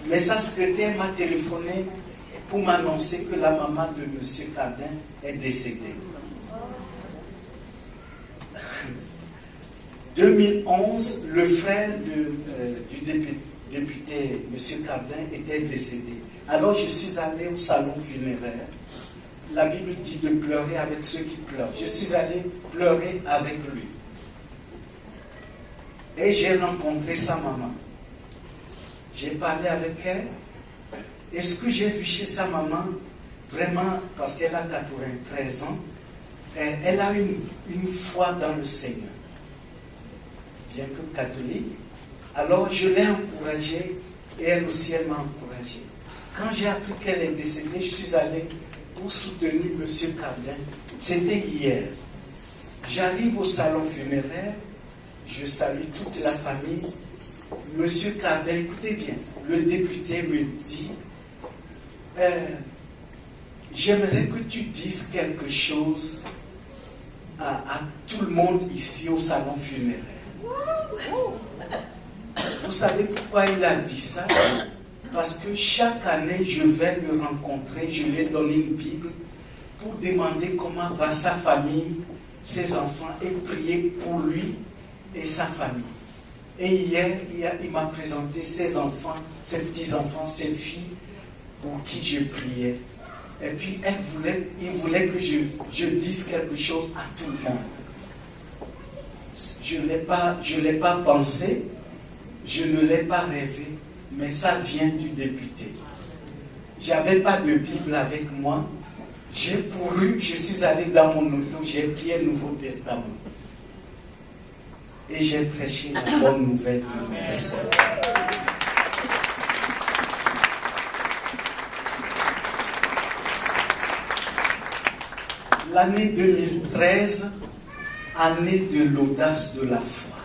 Mais sa secrétaire m'a téléphoné pour m'annoncer que la maman de M. Cardin est décédée. 2011, le frère du député M. Cardin était décédé. Alors je suis allé au salon funéraire. La Bible dit de pleurer avec ceux qui pleurent. Je suis allé pleurer avec lui. Et j'ai rencontré sa maman. J'ai parlé avec elle. Et ce que j'ai vu chez sa maman, vraiment, parce qu'elle a 93 ans, elle a une foi dans le Seigneur. Bien que catholique. Alors je l'ai encouragée et elle aussi elle m'a encouragée. Quand j'ai appris qu'elle est décédée, je suis allé pour soutenir M. Cardin. C'était hier. J'arrive au salon funéraire, je salue toute la famille. M. Cardin, écoutez bien, le député me dit, j'aimerais que tu dises quelque chose à tout le monde ici au salon funéraire. Vous savez pourquoi il a dit ça? Parce que chaque année, je vais le rencontrer, je lui ai donné une Bible pour demander comment va sa famille, ses enfants, et prier pour lui et sa famille. Et hier, il m'a présenté ses enfants, ses petits-enfants, ses filles, pour qui je priais. Et puis, il voulait que je dise quelque chose à tout le monde. Je ne l'ai pas pensé, je ne l'ai pas rêvé, mais ça vient du député. Je n'avais pas de Bible avec moi. J'ai couru, je suis allé dans mon auto, j'ai pris un Nouveau Testament. Et j'ai prêché la bonne nouvelle de Seigneur. L'année 2013, année de l'audace de la foi.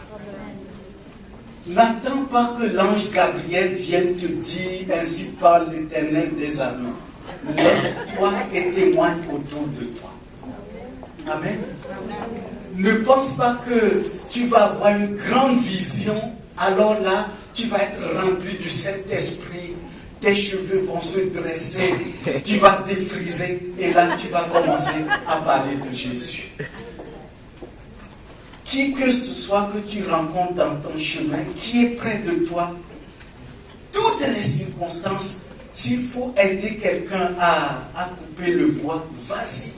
N'attends pas que l'ange Gabriel vienne te dire, ainsi parle l'Éternel des armées. Lève-toi et témoigne autour de toi. Amen. Ne pense pas que tu vas avoir une grande vision, alors là, tu vas être rempli du Saint-Esprit, tes cheveux vont se dresser, tu vas défriser, et là, tu vas commencer à parler de Jésus. Qui que ce soit que tu rencontres dans ton chemin, qui est près de toi, toutes les circonstances, s'il faut aider quelqu'un à couper le bois, vas-y.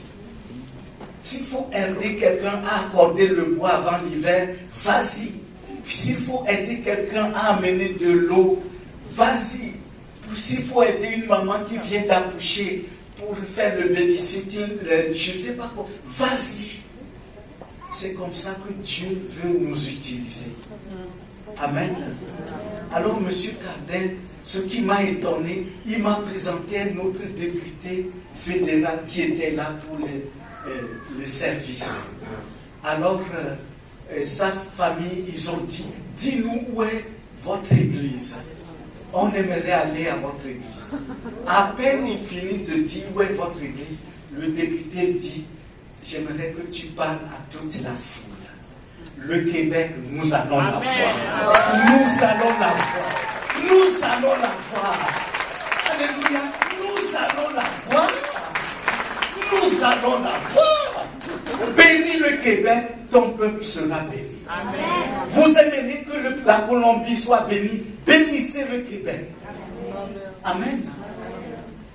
S'il faut aider quelqu'un à accorder le bois avant l'hiver, vas-y. S'il faut aider quelqu'un à amener de l'eau, vas-y. S'il faut aider une maman qui vient d'accoucher pour faire le babysitting, je ne sais pas quoi, vas-y. C'est comme ça que Dieu veut nous utiliser. Amen. Alors, M. Cardin, ce qui m'a étonné, il m'a présenté un autre député fédéral qui était là pour les services. Alors, sa famille, ils ont dit, dis-nous où est votre église. On aimerait aller à votre église. À peine ils finissent de dire où est votre église, le député dit, j'aimerais que tu parles à toute la foule. Le Québec, nous allons la voir. Nous allons la voir. Nous allons la voir. Alléluia. Nous allons la voir. Nous allons la voir. Bénis le Québec, ton peuple sera béni. Amen. Vous aimeriez que la Colombie soit bénie. Bénissez le Québec. Amen.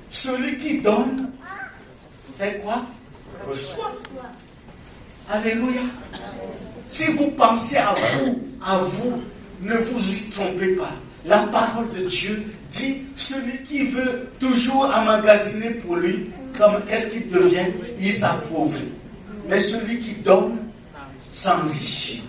Celui qui donne, fait quoi? Reçoit. Alléluia. Si vous pensez à vous, ne vous y trompez pas. La parole de Dieu dit, celui qui veut toujours emmagasiner pour lui, qu'est-ce qu'il devient? Il s'appauvrit. mais celui qui donne s'enrichit.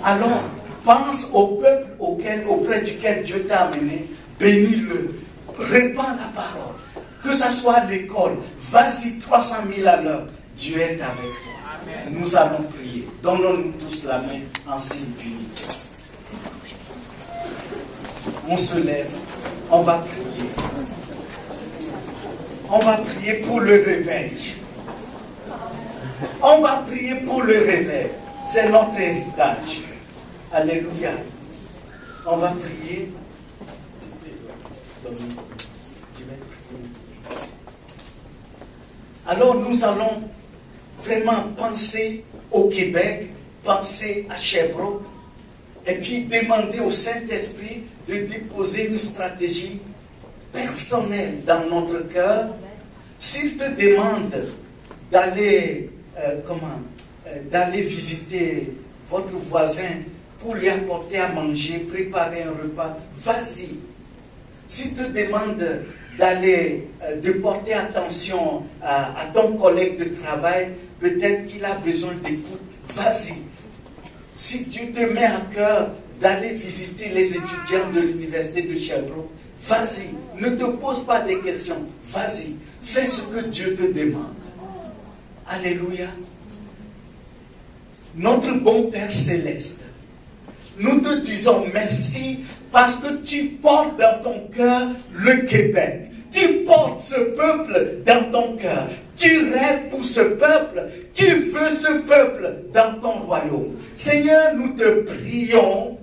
Alors, pense au peuple auprès duquel Dieu t'a amené, bénis-le, répands la parole. Que ce soit à l'école, vas-y 300 000 à l'heure, Dieu est avec toi. Amen. Nous allons prier. Donnons-nous tous la main en signe d'unité. On se lève, on va prier. On va prier pour le réveil. On va prier pour le réveil. C'est notre héritage. Alléluia. On va prier. Alors nous allons vraiment penser au Québec, penser à Sherbrooke, et puis demander au Saint-Esprit de déposer une stratégie personnelle dans notre cœur. S'il te demande d'aller d'aller visiter votre voisin pour lui apporter à manger, préparer un repas, vas-y. S'il te demande de porter attention à ton collègue de travail, peut-être qu'il a besoin d'écoute, vas-y. Si tu te mets à cœur d'aller visiter les étudiants de l'université de Sherbrooke, vas-y. Ne te pose pas des questions, vas-y. Fais ce que Dieu te demande. Alléluia. Notre bon Père Céleste, nous te disons merci parce que tu portes dans ton cœur le Québec. Tu portes ce peuple dans ton cœur. Tu rêves pour ce peuple. Tu veux ce peuple dans ton royaume. Seigneur, nous te prions.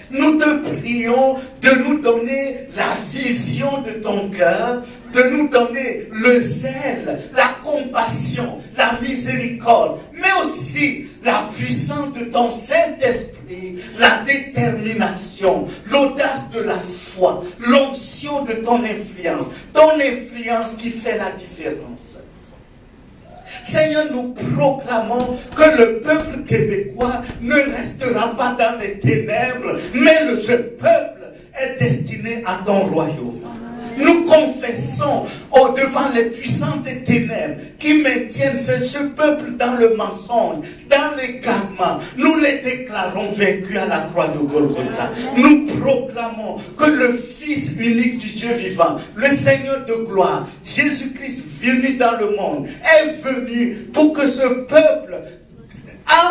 Nous te prions de nous donner la vision de ton cœur, de nous donner le zèle, la compassion, la miséricorde, mais aussi la puissance de ton Saint-Esprit, la détermination, l'audace de la foi, l'onction de ton influence qui fait la différence. Seigneur, nous proclamons que le peuple québécois ne restera pas dans les ténèbres, mais ce peuple est destiné à ton royaume. Nous confessons au-devant les puissants des ténèbres qui maintiennent ce peuple dans le mensonge, dans l'égarement. Nous les déclarons vaincus à la croix de Golgotha. Nous proclamons que le Fils unique du Dieu vivant, le Seigneur de gloire, Jésus-Christ venu dans le monde, est venu pour que ce peuple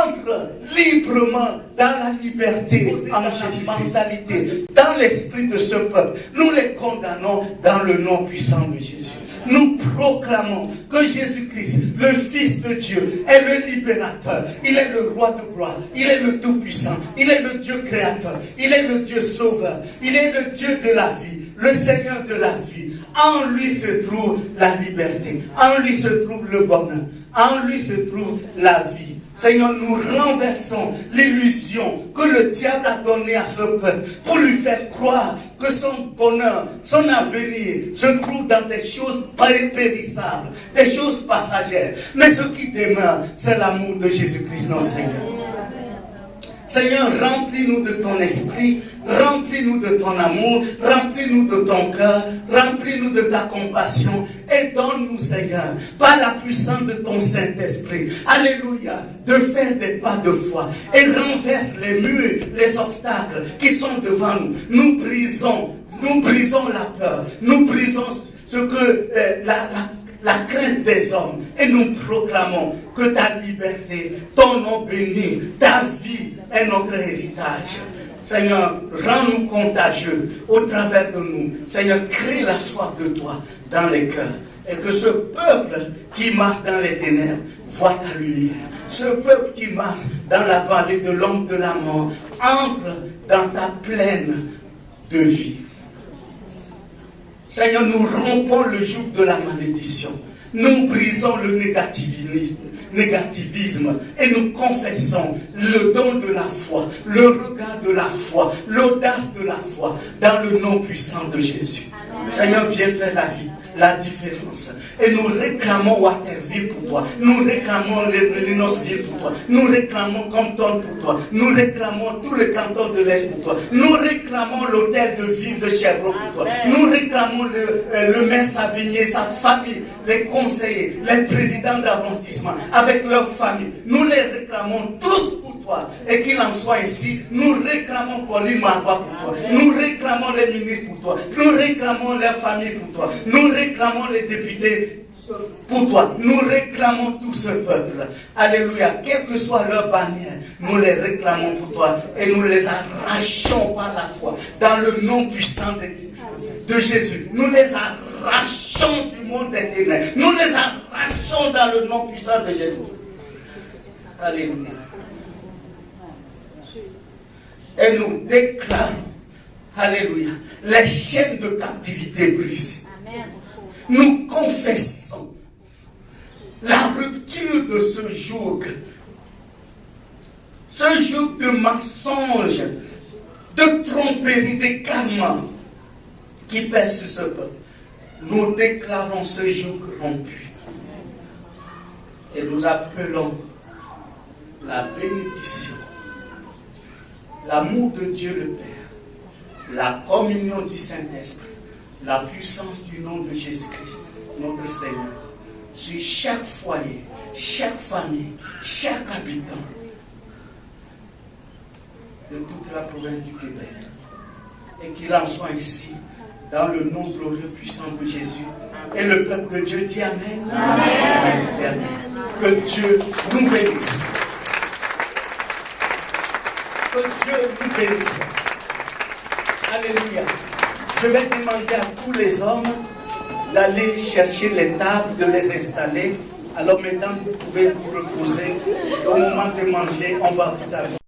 entre librement dans la liberté, en la mentalité, dans l'esprit de ce peuple. Nous les condamnons dans le nom puissant de Jésus. Nous proclamons que Jésus-Christ, le Fils de Dieu, est le libérateur. Il est le roi de gloire. Il est le Tout-Puissant. Il est le Dieu créateur. Il est le Dieu sauveur. Il est le Dieu de la vie, le Seigneur de la vie. En lui se trouve la liberté. En lui se trouve le bonheur. En lui se trouve la vie. Seigneur, nous renversons l'illusion que le diable a donnée à ce peuple pour lui faire croire que son bonheur, son avenir se trouve dans des choses périssables, des choses passagères. Mais ce qui demeure, c'est l'amour de Jésus-Christ, notre Seigneur. Seigneur, remplis-nous de ton esprit, remplis-nous de ton amour, remplis-nous de ton cœur, remplis-nous de ta compassion et donne-nous, Seigneur, par la puissance de ton Saint-Esprit, alléluia, de faire des pas de foi et renverse les murs, les obstacles qui sont devant nous. Nous brisons la peur, nous brisons ce que la crainte des hommes et nous proclamons que ta liberté, ton nom béni, ta vie est notre héritage. Seigneur, rends-nous contagieux au travers de nous. Seigneur, crée la soif de toi dans les cœurs. Et que ce peuple qui marche dans les ténèbres voit ta lumière. Ce peuple qui marche dans la vallée de l'ombre de la mort entre dans ta plaine de vie. Seigneur, nous rompons le joug de la malédiction. Nous brisons le négativisme et nous confessons le don de la foi, le regard de la foi, l'audace de la foi dans le nom puissant de Jésus. Seigneur, viens faire la différence. Et nous réclamons Waterville pour toi. Nous réclamons Linosville pour toi. Nous réclamons Compton pour toi. Nous réclamons tout le canton de l'Est pour toi. Nous réclamons l'hôtel de ville de Sherbrooke pour toi. Nous réclamons le maire Savigny, sa famille, les conseillers, les présidents d'arrondissement, avec leur famille. Nous les réclamons tous pour toi. Et qu'il en soit ainsi, nous réclamons Pauline Marois pour toi. Nous réclamons les ministres pour toi. Nous réclamons leurs familles pour toi. Nous réclamons les députés pour toi. Nous réclamons tout ce peuple. Alléluia. Quelle que soit leur bannière, nous les réclamons pour toi. Et nous les arrachons par la foi. Dans le nom puissant de Jésus. Nous les arrachons du monde des ténèbres. Nous les arrachons dans le nom puissant de Jésus. Alléluia. Et nous déclarons, alléluia, les chaînes de captivité brisées. Amen. Nous confessons la rupture de ce joug de mensonges, de tromperie, d'égarement qui pèse sur ce peuple. Nous déclarons ce joug rompu. Et nous appelons la bénédiction, l'amour de Dieu le Père, la communion du Saint-Esprit, la puissance du nom de Jésus-Christ, notre Seigneur, sur chaque foyer, chaque famille, chaque habitant de toute la province du Québec. Et qu'il en soit ici, dans le nom glorieux puissant de Jésus. Et le peuple de Dieu dit Amen. Amen. Amen. Que Dieu nous bénisse. Que Dieu nous bénisse. Alléluia. Je vais demander à tous les hommes d'aller chercher les tables, de les installer. Alors mesdames, vous pouvez vous reposer. Au moment de manger, on va vous aviser.